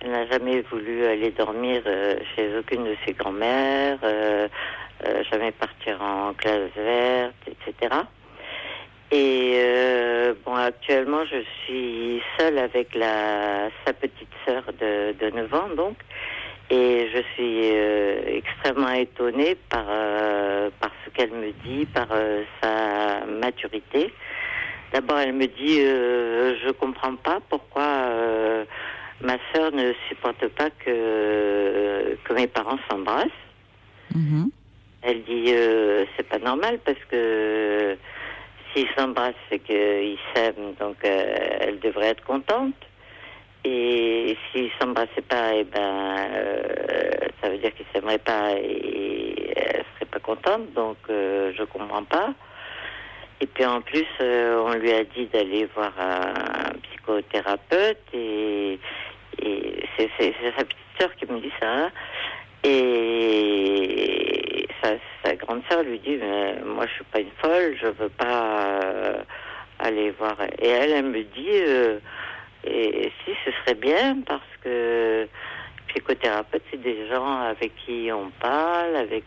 Elle n'a jamais voulu aller dormir chez aucune de ses grand-mères, jamais partir en classe verte, etc. Et actuellement, je suis seule avec sa petite sœur de 9 ans, donc, et je suis extrêmement étonnée par ce qu'elle me dit, par sa maturité. D'abord, elle me dit, je comprends pas pourquoi ma sœur ne supporte pas que mes parents s'embrassent. Elle dit, c'est pas normal parce que s'ils s'embrassent, c'est qu'ils s'aiment, donc elle devrait être contente. Et s'ils s'embrassaient pas, ça veut dire qu'ils s'aimeraient pas et elle serait pas contente, donc je comprends pas. Et puis en plus, on lui a dit d'aller voir un psychothérapeute et c'est sa petite sœur qui me dit ça. Et sa grande sœur lui dit, mais moi je suis pas une folle, je veux pas aller voir. Et elle me dit, et si ce serait bien parce que psychothérapeute, c'est des gens avec qui on parle, avec.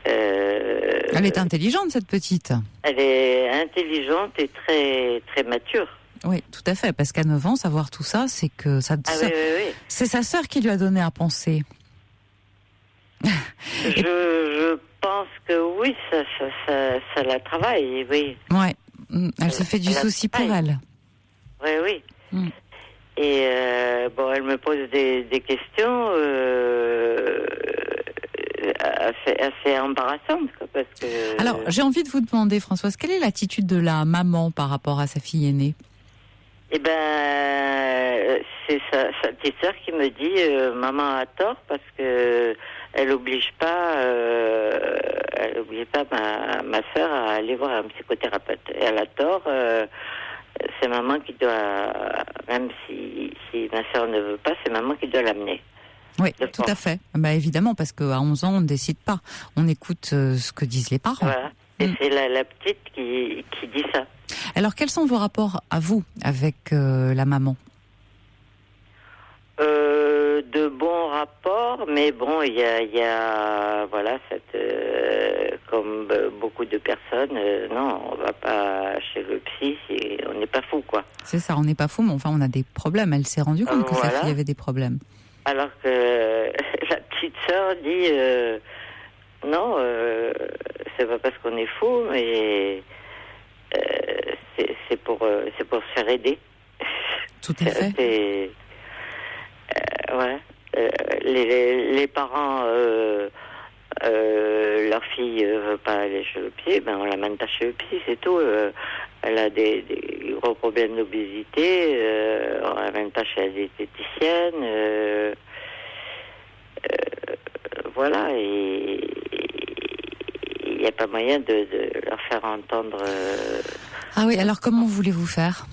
Elle est intelligente, cette petite. Elle est intelligente et très très mature. Oui, tout à fait, parce qu'à 9 ans, savoir tout ça, c'est que ça. Oui. C'est sa sœur qui lui a donné à penser. Je pense que oui, ça la travaille, oui. Ouais, elle se fait du souci pour elle. Oui. Et elle me pose des questions assez embarrassantes, quoi, parce que. Alors, j'ai envie de vous demander, Françoise, quelle est l'attitude de la maman par rapport à sa fille aînée? C'est sa petite sœur qui me dit maman a tort parce que elle oblige pas ma sœur à aller voir un psychothérapeute. Et elle a tort, c'est maman qui doit, même si ma sœur ne veut pas, c'est maman qui doit l'amener. Oui, tout à fait. Évidemment, parce qu'à 11 ans, on ne décide pas. On écoute ce que disent les parents. Voilà. Et c'est la petite qui dit ça. Alors, quels sont vos rapports à vous avec la maman? De bons rapports, mais bon, il y a voilà, comme beaucoup de personnes, non, on va pas chez le psy, on n'est pas fou, quoi. C'est ça, on n'est pas fou, mais enfin, on a des problèmes. Elle s'est rendue compte que sa fille avait des problèmes. Alors que la petite sœur dit, non, c'est pas parce qu'on est fou, mais c'est pour se faire aider. Tout à fait. Ouais. Les parents, leur fille veut pas aller chez le psy, ben on l'amène pas chez le psy, c'est tout. Elle a des gros problèmes d'obésité, on l'amène pas chez la diététicienne. Voilà, et il n'y a pas moyen de leur faire entendre. Ah oui, alors comment voulez-vous faire ?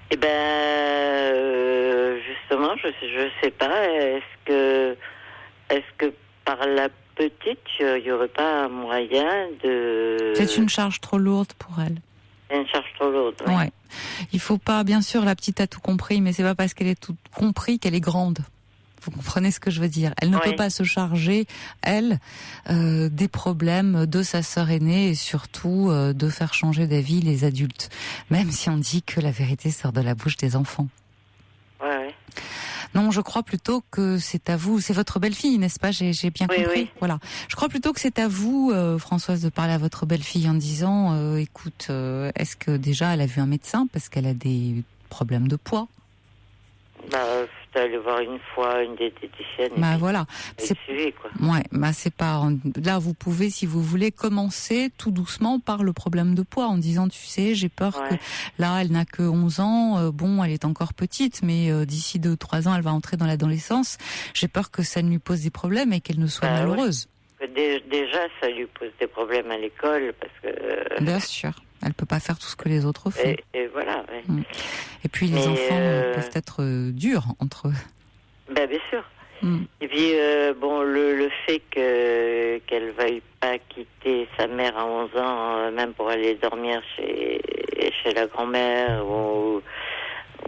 Eh ben, justement, je sais pas. Est-ce que par la petite, il y aurait pas un moyen de... C'est une charge trop lourde pour elle. C'est une charge trop lourde. Oui. Ouais. Il faut pas, bien sûr, la petite a tout compris, mais c'est pas parce qu'elle est tout compris qu'elle est grande. Vous comprenez ce que je veux dire? Elle ne peut pas se charger, elle, des problèmes de sa sœur aînée et surtout de faire changer d'avis les adultes. Même si on dit que la vérité sort de la bouche des enfants. Ouais. Non, je crois plutôt que c'est à vous. C'est votre belle-fille, n'est-ce pas? J'ai bien compris. Oui. Voilà. Je crois plutôt que c'est à vous, Françoise, de parler à votre belle-fille en disant, écoute, est-ce que déjà elle a vu un médecin parce qu'elle a des problèmes de poids? Aller voir une fois une diététicienne. Voilà. C'est suivi, quoi. Ouais, c'est pas. Là, vous pouvez, si vous voulez, commencer tout doucement par le problème de poids en disant, tu sais, j'ai peur que là, elle n'a que 11 ans. Bon, elle est encore petite, mais d'ici 2-3 ans, elle va entrer dans l'adolescence. J'ai peur que ça ne lui pose des problèmes et qu'elle ne soit malheureuse. Déjà, ça lui pose des problèmes à l'école parce que. Bien sûr. Elle peut pas faire tout ce que les autres font. Et voilà. Ouais. Et puis les enfants peuvent être durs entre eux. Ben bien sûr. Et puis bon, le fait qu'elle veuille pas quitter sa mère à 11 ans, même pour aller dormir chez la grand-mère ou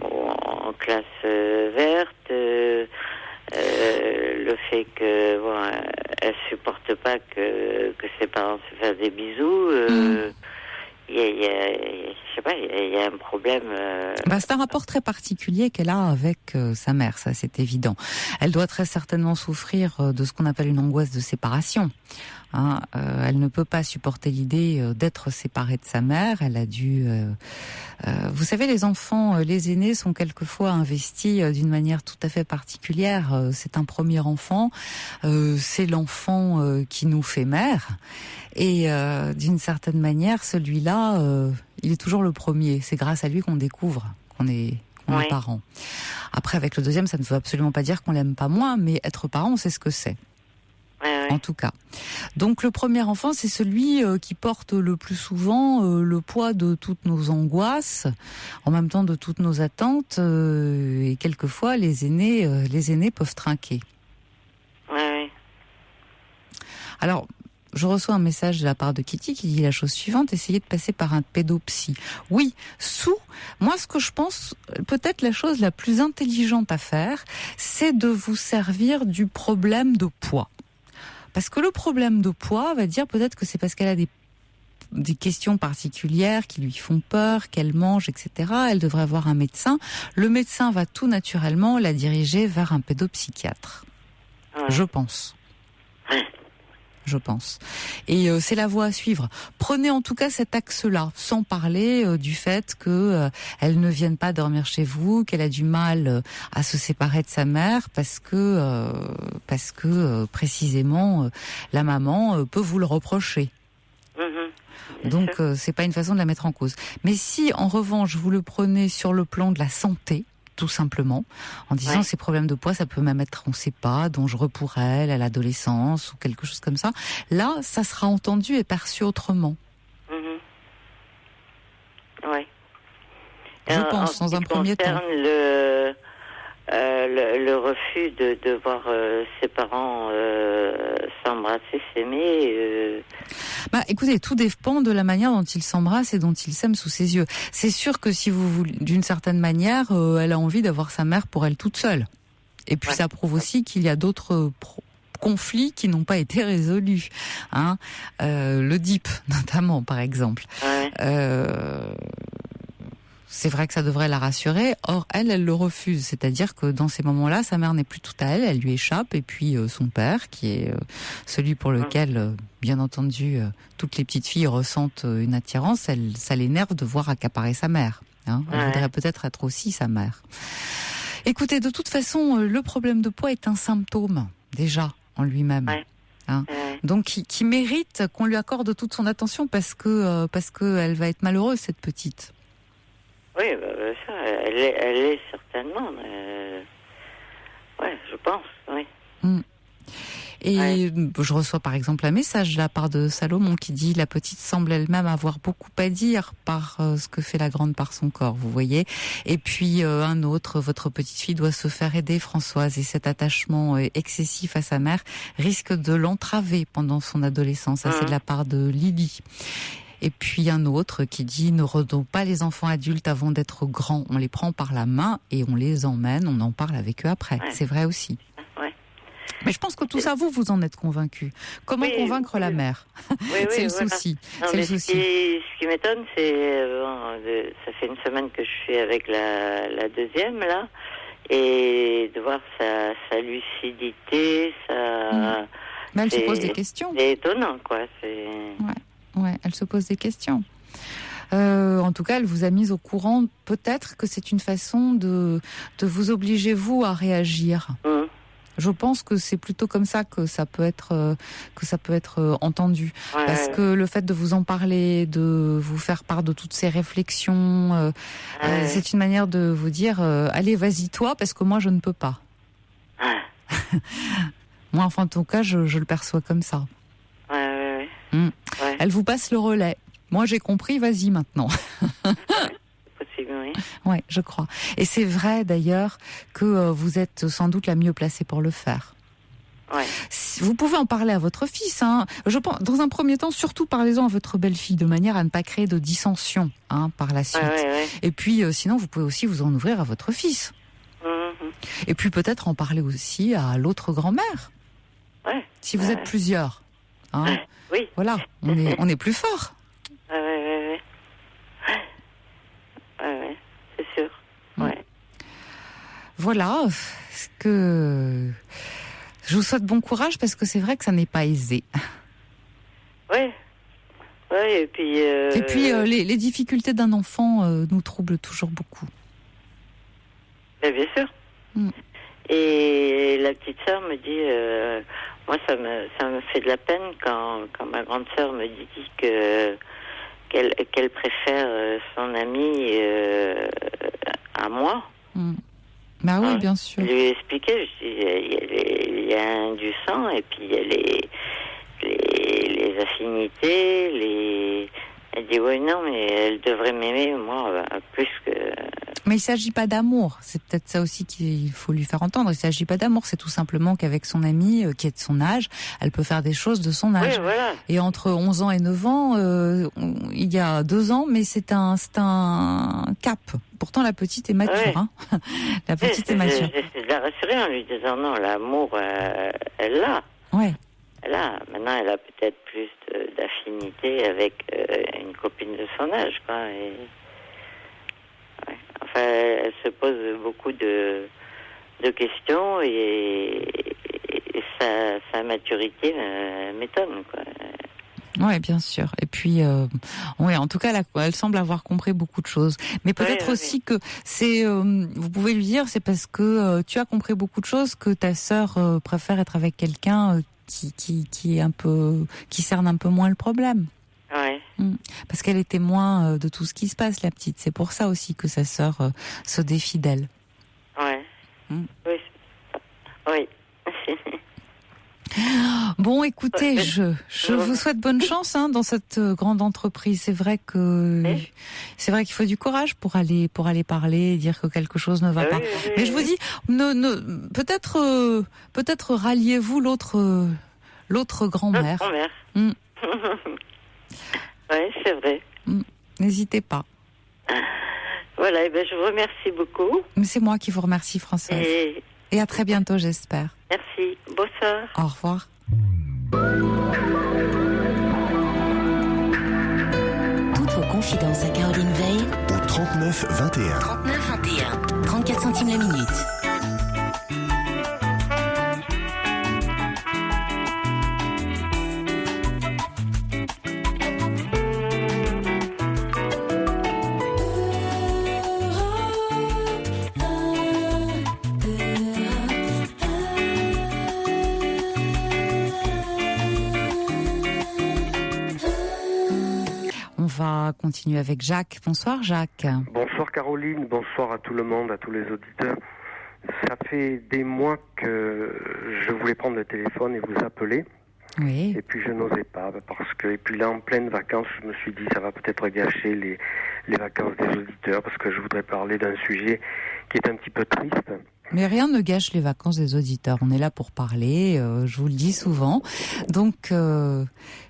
en classe verte. Le fait que elle supporte pas que ses parents se fassent des bisous. Je sais pas, il y a un problème. C'est un rapport très particulier qu'elle a avec sa mère, ça c'est évident. Elle doit très certainement souffrir de ce qu'on appelle une angoisse de séparation. Elle ne peut pas supporter l'idée d'être séparée de sa mère. Elle a dû... vous savez, les enfants, les aînés sont quelquefois investis d'une manière tout à fait particulière. C'est un premier enfant, c'est l'enfant qui nous fait mère. Et d'une certaine manière, celui-là, il est toujours le premier. C'est grâce à lui qu'on découvre qu'on est parents. Après, avec le deuxième, ça ne veut absolument pas dire qu'on l'aime pas moins, mais être parent, c'est ce que c'est. En tout cas. Donc le premier enfant, c'est celui qui porte le plus souvent le poids de toutes nos angoisses, en même temps de toutes nos attentes, et quelquefois les aînés peuvent trinquer. Alors, je reçois un message de la part de Kitty qui dit la chose suivante: essayez de passer par un pédopsie. Oui, moi ce que je pense, peut-être la chose la plus intelligente à faire, c'est de vous servir du problème de poids. Parce que le problème de poids va dire peut-être que c'est parce qu'elle a des questions particulières qui lui font peur, qu'elle mange, etc. Elle devrait avoir un médecin. Le médecin va tout naturellement la diriger vers un pédopsychiatre. Je pense. Et c'est la voie à suivre. Prenez en tout cas cet axe-là, sans parler du fait que elle ne vienne pas dormir chez vous, qu'elle a du mal à se séparer de sa mère parce que précisément la maman peut vous le reprocher. Donc c'est pas une façon de la mettre en cause. Mais si en revanche vous le prenez sur le plan de la santé, tout simplement, en disant ces problèmes de poids, ça peut même être, on ne sait pas, dangereux pour elle à l'adolescence ou quelque chose comme ça. Là, ça sera entendu et perçu autrement. Je pense, dans un premier temps. Le refus de voir ses parents s'embrasser, s'aimer. Écoutez, tout dépend de la manière dont ils s'embrassent et dont ils s'aiment sous ses yeux. C'est sûr que si vous voulez, d'une certaine manière, elle a envie d'avoir sa mère pour elle toute seule. Et puis ça prouve aussi qu'il y a d'autres conflits qui n'ont pas été résolus. Hein. Le DIP, notamment, par exemple. C'est vrai que ça devrait la rassurer. Or, elle le refuse. C'est-à-dire que dans ces moments-là, sa mère n'est plus tout à elle. Elle lui échappe. Et puis, son père, qui est celui pour lequel, bien entendu, toutes les petites filles ressentent une attirance, ça l'énerve de voir accaparer sa mère. Hein. Elle voudrait peut-être être aussi sa mère. Écoutez, de toute façon, le problème de poids est un symptôme, déjà, en lui-même. Hein. Donc, qui mérite qu'on lui accorde toute son attention parce que elle va être malheureuse, cette petite. Oui, ça, elle est certainement. Je pense, oui. Et je reçois par exemple un message de la part de Salomon qui dit « La petite semble elle-même avoir beaucoup à dire par ce que fait la grande par son corps, vous voyez ?» Et puis un autre, « Votre petite fille doit se faire aider, Françoise, et cet attachement excessif à sa mère risque de l'entraver pendant son adolescence. » Ça, c'est de la part de Lily. Et puis un autre qui dit « Ne rendons pas les enfants adultes avant d'être grands. On les prend par la main et on les emmène. On en parle avec eux après. » C'est vrai aussi. Mais je pense que tout ça, vous en êtes convaincu. Comment convaincre la mère? C'est le souci. Non, c'est le souci. Ce qui m'étonne, c'est ça fait une semaine que je suis avec la deuxième là, et de voir sa lucidité, Mais elle se pose des questions. C'est étonnant, quoi. Ouais, elle se pose des questions. En tout cas, elle vous a mise au courant, peut-être que c'est une façon de vous obliger, vous, à réagir. Je pense que c'est plutôt comme ça que ça peut être entendu. Parce que le fait de vous en parler, de vous faire part de toutes ces réflexions, c'est une manière de vous dire allez, vas-y toi, parce que moi je ne peux pas. Moi, enfin, en tout cas, je le perçois comme ça. Elle vous passe le relais. Moi, j'ai compris, vas-y maintenant. Ouais, je crois. Et c'est vrai d'ailleurs que vous êtes sans doute la mieux placée pour le faire. Vous pouvez en parler à votre fils. Hein. Je pense, dans un premier temps, surtout parlez-en à votre belle-fille, de manière à ne pas créer de dissension par la suite. Et puis, sinon, vous pouvez aussi vous en ouvrir à votre fils. Et puis peut-être en parler aussi à l'autre grand-mère. Si vous êtes plusieurs. Hein. Voilà, on est plus fort. C'est sûr. Voilà, que je vous souhaite bon courage parce que c'est vrai que ça n'est pas aisé. Et puis les difficultés d'un enfant nous troublent toujours beaucoup. Bien sûr. Et la petite sœur me dit, moi ça me fait de la peine quand ma grande sœur me dit qu'elle préfère son amie à moi. Bah oui, bien sûr. Je lui ai expliqué, il y a du sang et puis il y a les affinités, Elle dit oui, non, mais elle devrait m'aimer, moi, plus que... Mais il ne s'agit pas d'amour, c'est peut-être ça aussi qu'il faut lui faire entendre. Il ne s'agit pas d'amour, c'est tout simplement qu'avec son amie, qui est de son âge, elle peut faire des choses de son âge. Oui, voilà. Et entre 11 ans et 9 ans, il y a 2 ans, mais c'est un cap. Pourtant, la petite est mature. Hein. La petite est mature. J'essaie de la rassurer en lui disant non, l'amour, elle l'a. Ouais. Maintenant, elle a peut-être plus d'affinité avec une copine de son âge, quoi. Enfin, elle se pose beaucoup de questions et sa maturité m'étonne, quoi. Oui, bien sûr. Et puis, en tout cas, elle semble avoir compris beaucoup de choses. Mais peut-être aussi que c'est, vous pouvez lui dire, c'est parce que tu as compris beaucoup de choses que ta sœur préfère être avec quelqu'un qui est un peu, qui cerne un peu moins le problème. Ouais. Parce qu'elle est témoin de tout ce qui se passe, la petite. C'est pour ça aussi que sa sœur se défie d'elle. Ouais. Oui. Bon, écoutez, je vous souhaite bonne chance dans cette grande entreprise. C'est vrai qu'il faut du courage pour aller parler, dire que quelque chose ne va pas. Mais je vous dis, peut-être ralliez-vous l'autre grand-mère. Grand-mère. Ouais, c'est vrai. N'hésitez pas. Voilà, je vous remercie beaucoup. Mais c'est moi qui vous remercie, Françoise. Et à très bientôt, j'espère. Merci. Bonsoir. Au revoir. Toutes vos confidences à Caroline Veil au 39 21. 39 21. 34 centimes la minute. On va continuer avec Jacques. Bonsoir Jacques. Bonsoir Caroline, bonsoir à tout le monde, à tous les auditeurs. Ça fait des mois que je voulais prendre le téléphone et vous appeler. Oui. Et puis je n'osais pas parce que, et puis là en pleine vacances, je me suis dit ça va peut-être gâcher les vacances des auditeurs parce que je voudrais parler d'un sujet qui est un petit peu triste. Mais rien ne gâche les vacances des auditeurs. On est là pour parler, je vous le dis souvent. Donc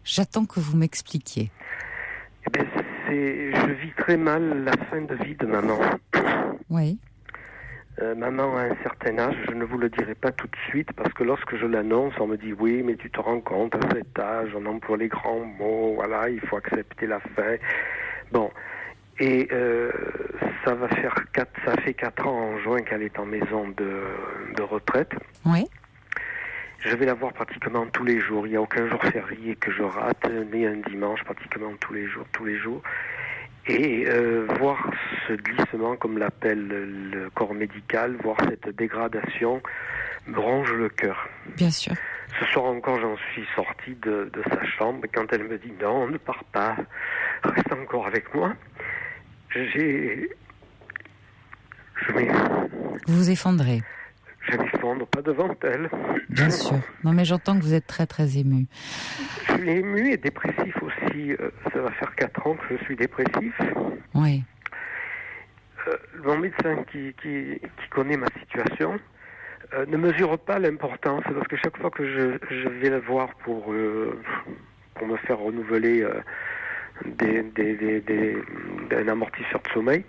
j'attends que vous m'expliquiez. Eh bien, je vis très mal la fin de vie de maman. Oui. Maman a un certain âge, je ne vous le dirai pas tout de suite parce que lorsque je l'annonce, on me dit oui, mais tu te rends compte, à cet âge, on emploie les grands mots, voilà, il faut accepter la fin. Bon, et ça fait 4 ans en juin qu'elle est en maison de retraite. Oui. Je vais la voir pratiquement tous les jours. Il n'y a aucun jour férié que je rate, ni un dimanche, pratiquement tous les jours. Et voir ce glissement, comme l'appelle le corps médical, voir cette dégradation, me ronge le cœur. Bien sûr. Ce soir encore, j'en suis sorti de sa chambre. Quand elle me dit « Non, ne pars pas, reste encore avec moi », Vous vous effondrez. Je m'effondre, pas devant elle. Bien sûr. Non, mais j'entends que vous êtes très, très ému. Je suis ému et dépressif aussi. Ça va faire 4 ans que je suis dépressif. Oui. Mon médecin qui connaît ma situation ne mesure pas l'importance, parce que chaque fois que je vais la voir pour me faire renouveler un amortisseur de sommeil,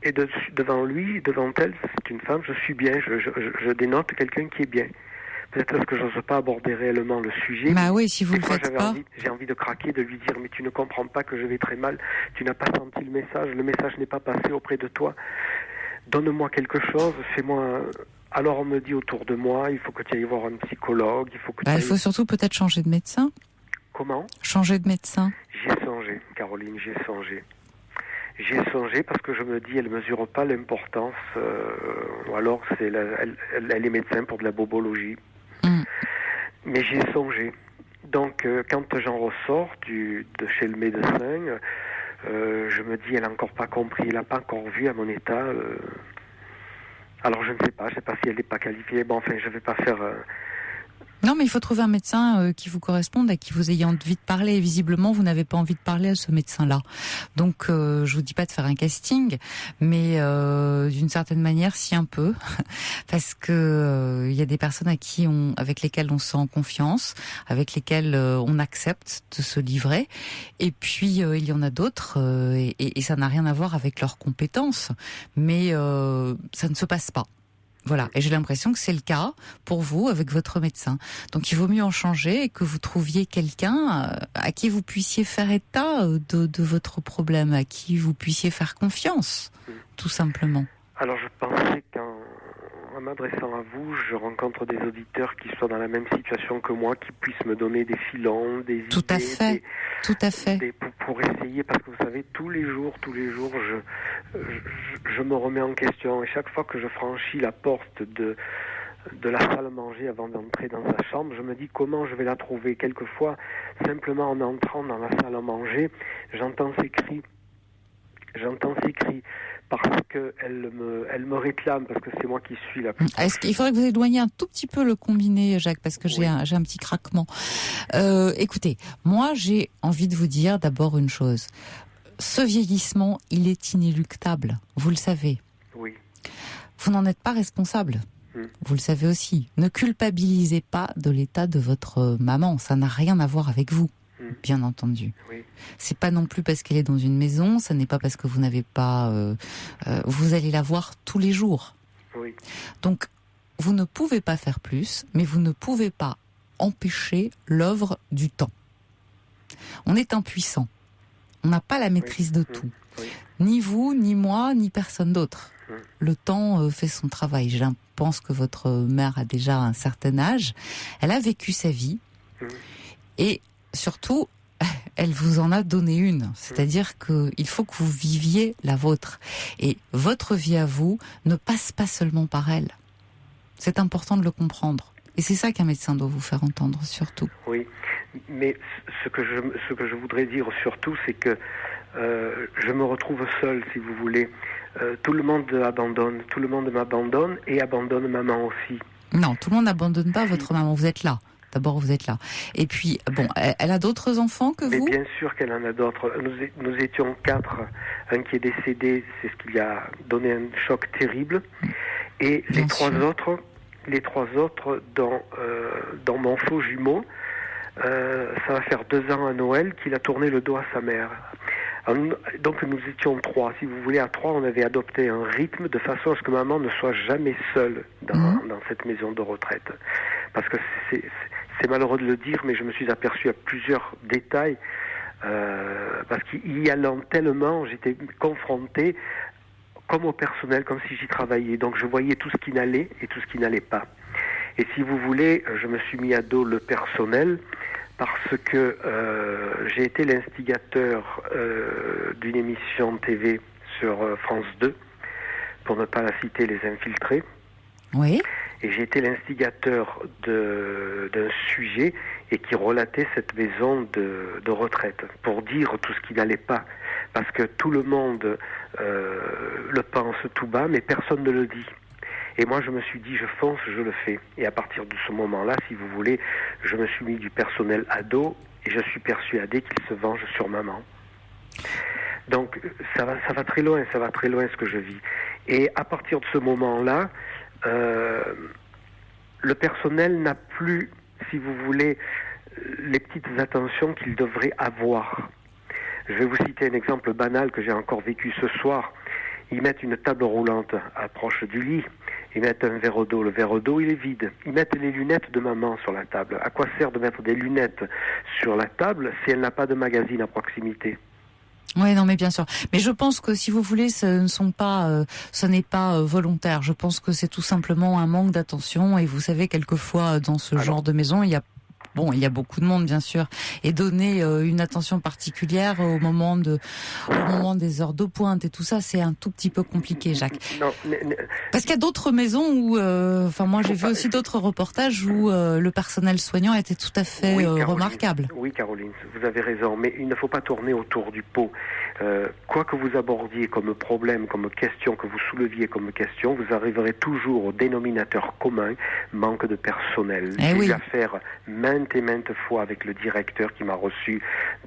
et devant elle, c'est une femme, je suis bien, je dénote quelqu'un qui est bien. Peut-être parce que je n'ose pas aborder réellement le sujet. Bah oui, si vous le faites pas. J'ai envie de craquer, de lui dire, mais tu ne comprends pas que je vais très mal, tu n'as pas senti le message n'est pas passé auprès de toi. Donne-moi quelque chose, fais-moi... Alors on me dit autour de moi, il faut que tu ailles voir un psychologue, il faut surtout peut-être changer de médecin. Comment ? Changer de médecin. J'y ai songé, Caroline, j'y ai songé. J'y ai songé parce que je me dis, elle mesure pas l'importance, ou alors elle est médecin pour de la bobologie. Mais j'y ai songé. Donc, quand j'en ressors de chez le médecin, je me dis, elle n'a encore pas compris, elle n'a pas encore vu à mon état. Alors, je ne sais pas si elle n'est pas qualifiée. Bon, enfin, je ne vais pas faire... Non, mais il faut trouver un médecin qui vous corresponde, à qui vous ayez envie de parler. Et visiblement, vous n'avez pas envie de parler à ce médecin-là. Donc, je vous dis pas de faire un casting, mais d'une certaine manière, si un peu, parce que il y a des personnes avec lesquelles on se sent en confiance, avec lesquelles on accepte de se livrer. Et puis, il y en a d'autres, et ça n'a rien à voir avec leurs compétences, mais ça ne se passe pas. Voilà, et j'ai l'impression que c'est le cas pour vous avec votre médecin. Donc il vaut mieux en changer et que vous trouviez quelqu'un à qui vous puissiez faire état de votre problème, à qui vous puissiez faire confiance, tout simplement. Alors je pensais qu'en m'adressant à vous, je rencontre des auditeurs qui soient dans la même situation que moi, qui puissent me donner des filons, des idées. Tout à fait. Pour essayer, parce que vous savez, tous les jours, je me remets en question. Et chaque fois que je franchis la porte de la salle à manger avant d'entrer dans sa chambre, je me dis comment je vais la trouver. Quelquefois, simplement en entrant dans la salle à manger, j'entends ces cris parce qu'elle me réclame, parce que c'est moi qui suis la plus... Est-ce qu'il faudrait que vous éloigniez un tout petit peu le combiné, Jacques, parce que j'ai un petit craquement. Écoutez, moi j'ai envie de vous dire d'abord une chose. Ce vieillissement, il est inéluctable, vous le savez. Oui. Vous n'en êtes pas responsable. Vous le savez aussi. Ne culpabilisez pas de l'état de votre maman, ça n'a rien à voir avec vous. Bien entendu. Oui. C'est pas non plus parce qu'elle est dans une maison, ça n'est pas parce que vous n'avez pas... vous allez la voir tous les jours. Oui. Donc, vous ne pouvez pas faire plus, mais vous ne pouvez pas empêcher l'œuvre du temps. On est impuissant. On n'a pas la maîtrise de tout. Ni vous, ni moi, ni personne d'autre. Le temps fait son travail. Je pense que votre mère a déjà un certain âge. Elle a vécu sa vie. Et surtout, elle vous en a donné une. C'est-à-dire qu'il faut que vous viviez la vôtre. Et votre vie à vous ne passe pas seulement par elle. C'est important de le comprendre. Et c'est ça qu'un médecin doit vous faire entendre, surtout. Oui, mais ce que je voudrais dire surtout, c'est que je me retrouve seul, si vous voulez. Tout le monde abandonne, tout le monde m'abandonne et abandonne maman aussi. Non, tout le monde n'abandonne pas votre maman, vous êtes là. D'abord, vous êtes là. Et puis, bon, elle a d'autres enfants que vous ? Mais bien sûr qu'elle en a d'autres. Nous étions 4. Un qui est décédé, c'est ce qui lui a donné un choc terrible. Et les trois autres, dans mon faux jumeau, ça va faire 2 ans à Noël qu'il a tourné le dos à sa mère. Donc nous étions 3. Si vous voulez, à 3, on avait adopté un rythme de façon à ce que maman ne soit jamais seule dans cette maison de retraite. Parce que c'est malheureux de le dire, mais je me suis aperçu à plusieurs détails, parce qu'y allant tellement, j'étais confronté comme au personnel, comme si j'y travaillais. Donc je voyais tout ce qui n'allait et tout ce qui n'allait pas. Et si vous voulez, je me suis mis à dos le personnel parce que j'ai été l'instigateur d'une émission TV sur France 2, pour ne pas la citer, Les Infiltrés. Oui. Et j'ai été l'instigateur d'un sujet et qui relatait cette maison de retraite pour dire tout ce qui n'allait pas. Parce que tout le monde le pense tout bas, mais personne ne le dit. Et moi, je me suis dit, je fonce, je le fais. Et à partir de ce moment-là, si vous voulez, je me suis mis du personnel à dos et je suis persuadé qu'il se venge sur maman. Donc, ça va très loin ce que je vis. Et à partir de ce moment-là, le personnel n'a plus, si vous voulez, les petites attentions qu'il devrait avoir. Je vais vous citer un exemple banal que j'ai encore vécu ce soir. Ils mettent une table roulante proche du lit. Ils mettent un verre d'eau. Le verre d'eau, il est vide. Ils mettent les lunettes de maman sur la table. À quoi sert de mettre des lunettes sur la table si elle n'a pas de magazine à proximité ? Oui, non, mais bien sûr. Mais je pense que si vous voulez, ce n'est pas volontaire. Je pense que c'est tout simplement un manque d'attention. Et vous savez, quelquefois, dans ce genre de maison, il y a beaucoup de monde, bien sûr, et donner une attention particulière au moment des heures de pointe et tout ça, c'est un tout petit peu compliqué, Jacques. Non, parce qu'il y a d'autres maisons où, moi, j'ai vu aussi d'autres reportages où le personnel soignant était tout à fait remarquable. Oui, Caroline, vous avez raison, mais il ne faut pas tourner autour du pot. Quoi que vous abordiez comme problème, comme question, que vous souleviez comme question, vous arriverez toujours au dénominateur commun, manque de personnel. J'ai eu affaire maintes et maintes fois avec le directeur qui m'a reçu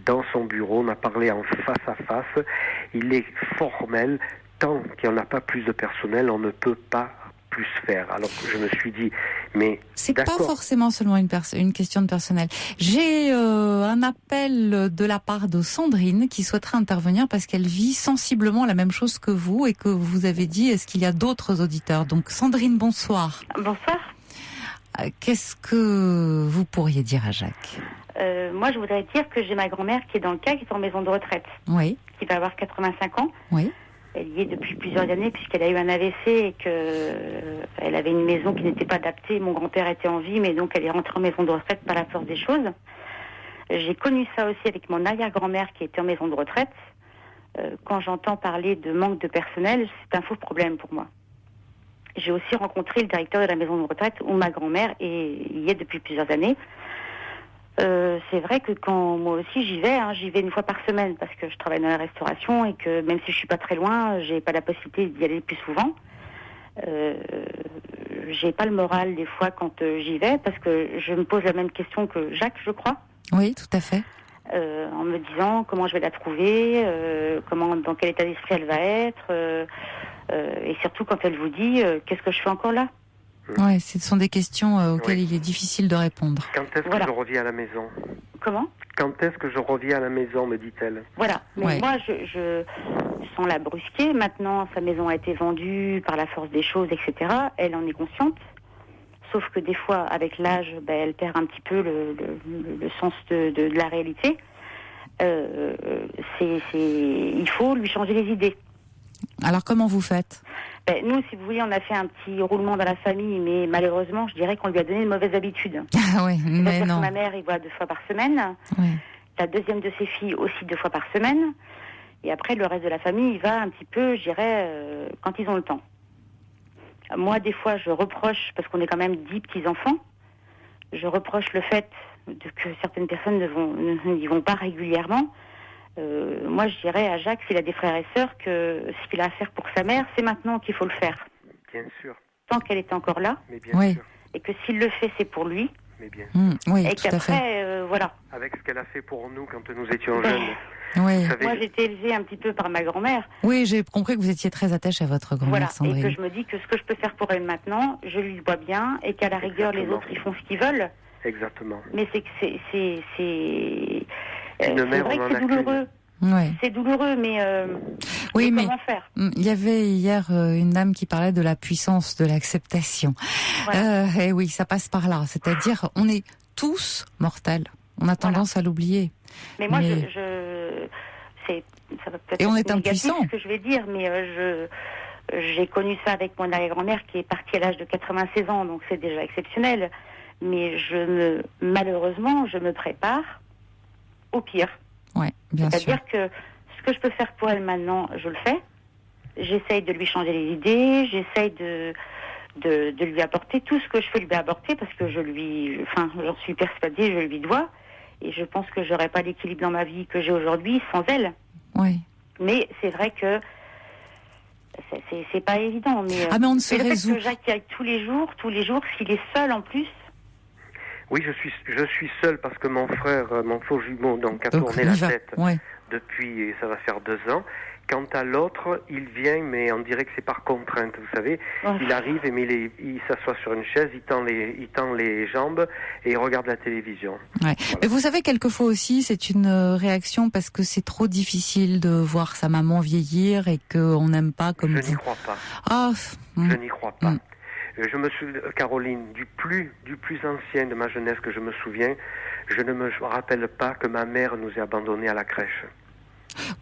dans son bureau, m'a parlé en face à face. Il est formel, tant qu'il n'y en a pas plus de personnel, on ne peut pas plus faire. Alors je me suis dit, mais c'est pas forcément seulement une question de personnel. J'ai un appel de la part de Sandrine qui souhaiterait intervenir parce qu'elle vit sensiblement la même chose que vous et que vous avez dit, est-ce qu'il y a d'autres auditeurs ? Donc Sandrine, bonsoir. Bonsoir. Qu'est-ce que vous pourriez dire à Jacques ? Moi, je voudrais dire que j'ai ma grand-mère qui est dans le cas, qui est en maison de retraite. Oui. Qui va avoir 85 ans. Oui. Elle y est depuis plusieurs années puisqu'elle a eu un AVC et qu'elle avait une maison qui n'était pas adaptée. Mon grand-père était en vie, mais donc elle est rentrée en maison de retraite par la force des choses. J'ai connu ça aussi avec mon arrière-grand-mère qui était en maison de retraite. Quand j'entends parler de manque de personnel, c'est un faux problème pour moi. J'ai aussi rencontré le directeur de la maison de retraite où ma grand-mère y est depuis plusieurs années. C'est vrai que quand moi aussi j'y vais une fois par semaine parce que je travaille dans la restauration et que même si je suis pas très loin, j'ai pas la possibilité d'y aller plus souvent. J'ai pas le moral des fois quand j'y vais parce que je me pose la même question que Jacques, je crois. Oui, tout à fait. En me disant comment je vais la trouver, dans quel état d'esprit elle va être, et surtout quand elle vous dit qu'est-ce que je fais encore là. Ouais, ce sont des questions auxquelles il est difficile de répondre. Quand est-ce que je reviens à la maison ? Comment ? Quand est-ce que je reviens à la maison, me dit-elle. Voilà, mais moi, je sans la brusquer, maintenant, sa maison a été vendue par la force des choses, etc. Elle en est consciente. Sauf que des fois, avec l'âge, elle perd un petit peu le sens de la réalité. Il faut lui changer les idées. Alors comment vous faites ? Nous, si vous voulez, on a fait un petit roulement dans la famille, mais malheureusement, je dirais qu'on lui a donné une mauvaise habitude. Ah oui, mais non. Ma mère, il voit 2 fois par semaine. Oui. La deuxième de ses filles aussi 2 fois par semaine. Et après, le reste de la famille, il va un petit peu, je dirais, quand ils ont le temps. Moi, des fois, je reproche, parce qu'on est quand même 10 petits-enfants, je reproche le fait que certaines personnes n'y vont pas régulièrement. Moi, je dirais à Jacques, s'il a des frères et sœurs, que ce qu'il a à faire pour sa mère, c'est maintenant qu'il faut le faire. Bien sûr. Tant qu'elle est encore là. Mais bien sûr. Et que s'il le fait, c'est pour lui. Mais bien sûr. Oui, et tout qu'après, à fait. voilà. Avec ce qu'elle a fait pour nous quand nous étions jeunes. Oui. Moi, j'ai été élevée un petit peu par ma grand-mère. Oui, j'ai compris que vous étiez très attachée à votre grand-mère, Sandrine. Et que je me dis que ce que je peux faire pour elle maintenant, je lui dois bien, et qu'à la rigueur, les autres, ils font ce qu'ils veulent. Exactement. Mais c'est vrai que c'est douloureux. Ouais. C'est douloureux, mais oui, mais comment faire ? Il y avait hier une dame qui parlait de la puissance de l'acceptation. Voilà. Et oui, ça passe par là. C'est-à-dire, on est tous mortels. On a tendance à l'oublier. Mais moi, ça va peut-être et on est négatif, impuissant. ce que je vais dire, mais j'ai connu ça avec mon arrière-grand-mère qui est partie à l'âge de 96 ans, donc c'est déjà exceptionnel. Mais malheureusement, je me prépare au pire. Ouais, bien sûr. C'est-à-dire que ce que je peux faire pour elle maintenant, je le fais. J'essaye de lui changer les idées, j'essaye de lui apporter tout ce que je peux lui apporter parce que j'en suis persuadée, je lui dois. Et je pense que j'aurais pas l'équilibre dans ma vie que j'ai aujourd'hui sans elle. Oui. Mais c'est vrai que c'est pas évident. Mais on ne se résout. Que Jacques y aille tous les jours, s'il est seul en plus. Oui, je suis seul parce que mon frère, mon faux jumeau, a tourné la tête depuis, ça va faire 2 ans. Quant à l'autre, il vient, mais on dirait que c'est par contrainte, vous savez. Il arrive, il s'assoit sur une chaise, il tend les jambes et il regarde la télévision. Ouais. Voilà. Mais vous savez, quelquefois aussi, c'est une réaction parce que c'est trop difficile de voir sa maman vieillir et qu'on n'aime pas comme Je n'y crois pas. Je n'y crois pas. Je me souviens, Caroline, du plus ancien de ma jeunesse que je me souviens, je ne me rappelle pas que ma mère nous ait abandonnés à la crèche.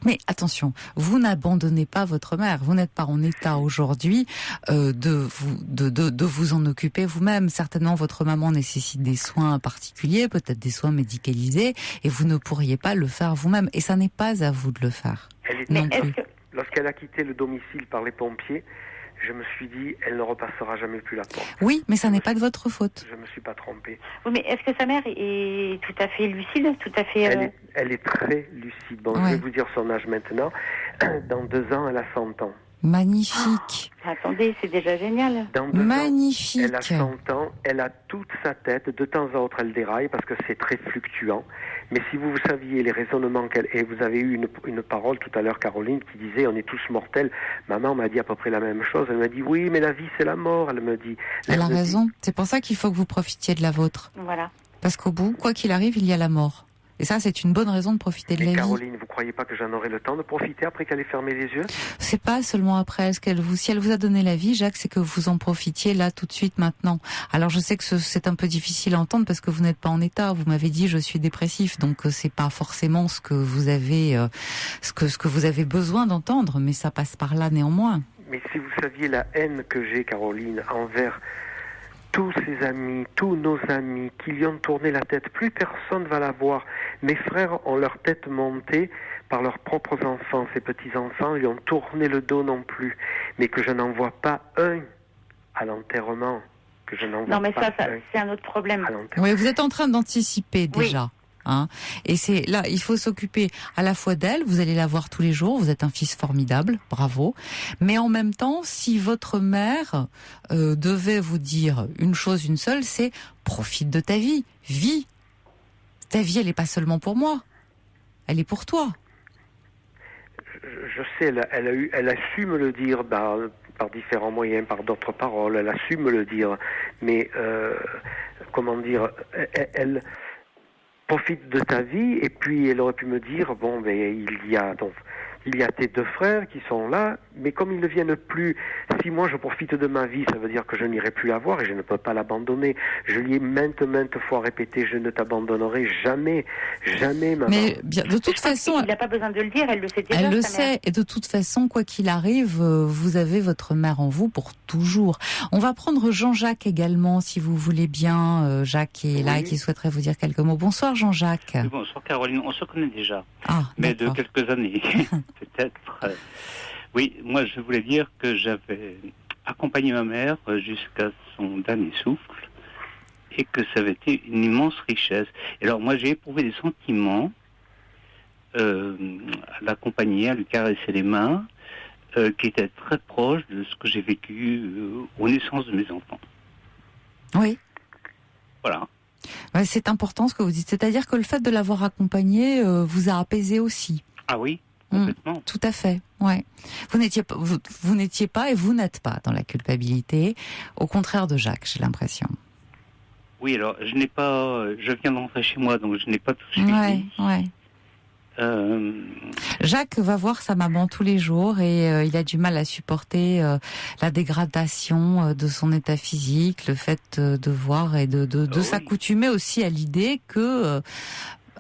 Mais attention, vous n'abandonnez pas votre mère. Vous n'êtes pas en état aujourd'hui de vous en occuper vous-même. Certainement, votre maman nécessite des soins particuliers, peut-être des soins médicalisés, et vous ne pourriez pas le faire vous-même. Et ça n'est pas à vous de le faire. Lorsqu'elle a quitté le domicile par les pompiers, je me suis dit, elle ne repassera jamais plus la porte. Oui, mais ça n'est pas de votre faute. Je ne me suis pas trompé. Oui, mais est-ce que sa mère est tout à fait lucide, tout à fait... Elle est très lucide. Bon, je vais vous dire son âge maintenant. Dans 2 ans, elle a 100 ans. Magnifique. Attendez, c'est déjà génial. Dans 2 Magnifique. Ans, elle a 100 ans, elle a toute sa tête. De temps à autre, elle déraille parce que c'est très fluctuant. Mais si vous saviez les raisonnements qu'elle... Et vous avez eu une parole tout à l'heure, Caroline, qui disait « on est tous mortels ». Maman m'a dit à peu près la même chose. Elle m'a dit « oui, mais la vie, c'est la mort ». Elle me dit... Elle a raison. C'est pour ça qu'il faut que vous profitiez de la vôtre. Voilà. Parce qu'au bout, quoi qu'il arrive, il y a la mort. Et ça, c'est une bonne raison de profiter de la vie. Caroline, vous croyez pas que j'en aurai le temps de profiter après qu'elle ait fermé les yeux ? C'est pas seulement après. Si elle vous a donné la vie, Jacques, c'est que vous en profitiez là, tout de suite, maintenant. Alors, je sais que c'est un peu difficile à entendre parce que vous n'êtes pas en état. Vous m'avez dit, je suis dépressif. Donc, c'est pas forcément ce que vous avez, ce que vous avez besoin d'entendre, mais ça passe par là néanmoins. Mais si vous saviez la haine que j'ai, Caroline, envers tous ses amis, tous nos amis qui lui ont tourné la tête, plus personne va la voir. Mes frères ont leur tête montée par leurs propres enfants, ses petits-enfants lui ont tourné le dos non plus, mais que je n'en vois pas un à l'enterrement. Non, mais ça, c'est un autre problème. Oui, vous êtes en train d'anticiper déjà. Oui. Hein. Et c'est là, il faut s'occuper à la fois d'elle, vous allez la voir tous les jours, vous êtes un fils formidable, bravo. Mais en même temps, si votre mère devait vous dire une chose, une seule, c'est profite de ta vie, vis. Ta vie, elle n'est pas seulement pour moi, elle est pour toi. Je sais, elle a su me le dire par différents moyens, par d'autres paroles, elle a su me le dire. Mais comment dire, elle profite de ta vie, et puis elle aurait pu me dire, bon, il y a Il y a tes 2 frères qui sont là, mais comme ils ne viennent plus, si moi je profite de ma vie, ça veut dire que je n'irai plus la voir et je ne peux pas l'abandonner. Je lui ai maintes fois répété, je ne t'abandonnerai jamais, jamais, maman. Mais bien, de toute façon, il n'a pas besoin de le dire, elle le sait déjà. Elle le sait, et de toute façon, quoi qu'il arrive, vous avez votre mère en vous pour toujours. On va prendre Jean-Jacques également, si vous voulez bien. Jacques qui est là et qui souhaiterait vous dire quelques mots. Bonsoir Jean-Jacques. Oui, bonsoir Caroline, on se connaît déjà, mais de quelques années, peut-être. Oui, moi je voulais dire que j'avais accompagné ma mère jusqu'à son dernier souffle et que ça avait été une immense richesse. Et alors moi j'ai éprouvé des sentiments à l'accompagner, à lui caresser les mains, qui étaient très proches de ce que j'ai vécu aux naissances de mes enfants. Oui. Voilà. Ouais, c'est important ce que vous dites, c'est-à-dire que le fait de l'avoir accompagné vous a apaisé aussi. Ah oui, complètement. Tout à fait, ouais. Vous n'étiez pas et vous n'êtes pas dans la culpabilité, au contraire de Jacques, j'ai l'impression. Oui, alors je viens d'entrer chez moi, donc je n'ai pas tout suivi. Ouais. Jacques va voir sa maman tous les jours et il a du mal à supporter la dégradation de son état physique, le fait de voir et de s'accoutumer aussi à l'idée que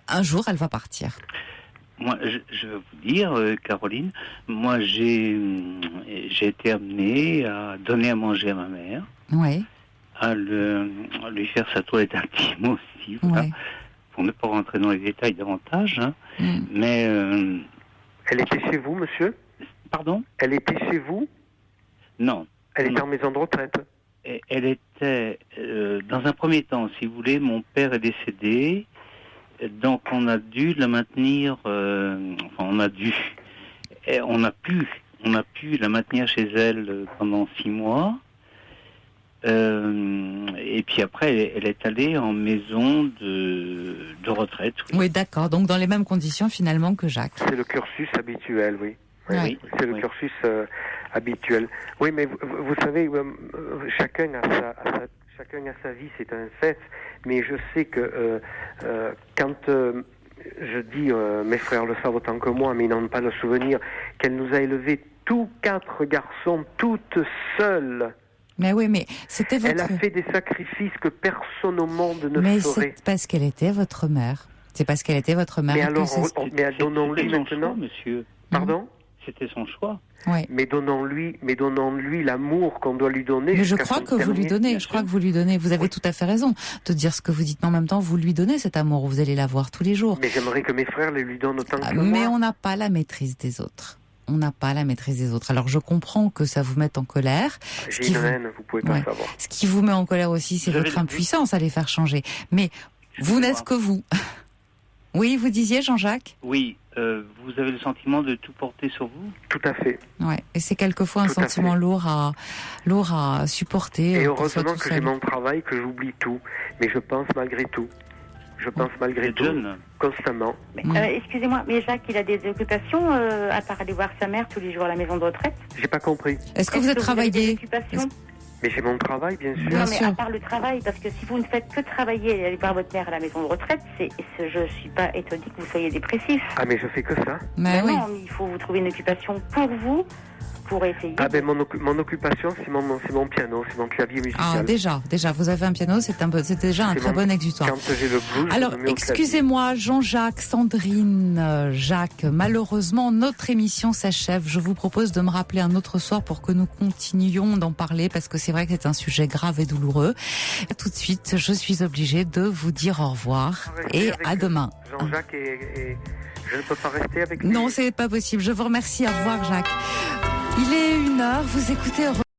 un jour elle va partir. Moi, je vais vous dire, Caroline, moi j'ai été amené à donner à manger à ma mère, à lui faire sa toilette intime aussi, voilà. Pour ne pas rentrer dans les détails davantage, hein. Mais... Elle était chez vous, monsieur ? Pardon ? Elle était chez vous ? Non. Elle était en maison de retraite ? Elle était... dans un premier temps, si vous voulez, mon père est décédé, donc on a dû la maintenir... on a pu la maintenir chez elle pendant 6 mois. Et puis après, elle est allée en maison de retraite. Oui, d'accord. Donc dans les mêmes conditions finalement que Jacques. C'est le cursus habituel, oui. Oui. C'est le cursus habituel. Oui, mais vous savez, chacun a sa vie, c'est un fait. Mais je sais que quand je dis, mes frères le savent autant que moi, mais ils n'ont pas le souvenir, qu'elle nous a élevés tous 4 garçons, toutes seules. Mais oui, mais c'était votre... Elle a fait des sacrifices que personne au monde ne ferait. Mais c'est parce qu'elle était votre mère. C'est parce qu'elle était votre mère. Mais alors, donnons-lui maintenant... Choix, monsieur. Pardon ? C'était son choix. Ouais. Mais donnons-lui l'amour qu'on doit lui donner. Mais je crois que vous lui donnez. Je crois que vous lui donnez. Vous avez tout à fait raison de dire ce que vous dites. Mais en même temps, vous lui donnez cet amour. Vous allez l'avoir tous les jours. Mais j'aimerais que mes frères lui donnent autant que moi. Mais on n'a pas la maîtrise des autres. On n'a pas la maîtrise des autres. Alors je comprends que ça vous mette en colère. J'ai une haine, vous pouvez pas savoir. Ce qui vous met en colère aussi, c'est votre impuissance à les faire changer. Mais vous n'êtes que vous. Oui, vous disiez, Jean-Jacques ? Oui, vous avez le sentiment de tout porter sur vous ? Tout à fait. Ouais, et c'est quelquefois un sentiment lourd à supporter. Et heureusement que j'ai mon travail, que j'oublie tout. Mais je pense malgré tout. Constamment. Excusez-moi, mais Jacques, il a des occupations à part aller voir sa mère tous les jours à la maison de retraite ? J'ai pas compris. Est-ce que vous êtes travaillé ? Mais j'ai mon travail, bien sûr. Non, mais à part le travail, parce que si vous ne faites que travailler et aller voir votre mère à la maison de retraite, je suis pas étonnée que vous soyez dépressif. Ah, mais je fais que ça. Mais oui. Non, il faut vous trouver une occupation pour vous. Pour essayer. Ah ben mon occupation c'est mon piano, c'est mon clavier musical. Ah déjà vous avez un piano, c'est déjà un très bon exutoire. Quand j'ai le blues, alors excusez-moi Jean-Jacques, Sandrine, Jacques, malheureusement notre émission s'achève. Je vous propose de me rappeler un autre soir pour que nous continuions d'en parler parce que c'est vrai que c'est un sujet grave et douloureux. Tout de suite, je suis obligée de vous dire au revoir et à demain. Jean-Jacques et je ne peux pas rester avec lui. Non, c'est pas possible. Je vous remercie. Au revoir Jacques. Il est 1h, vous écoutez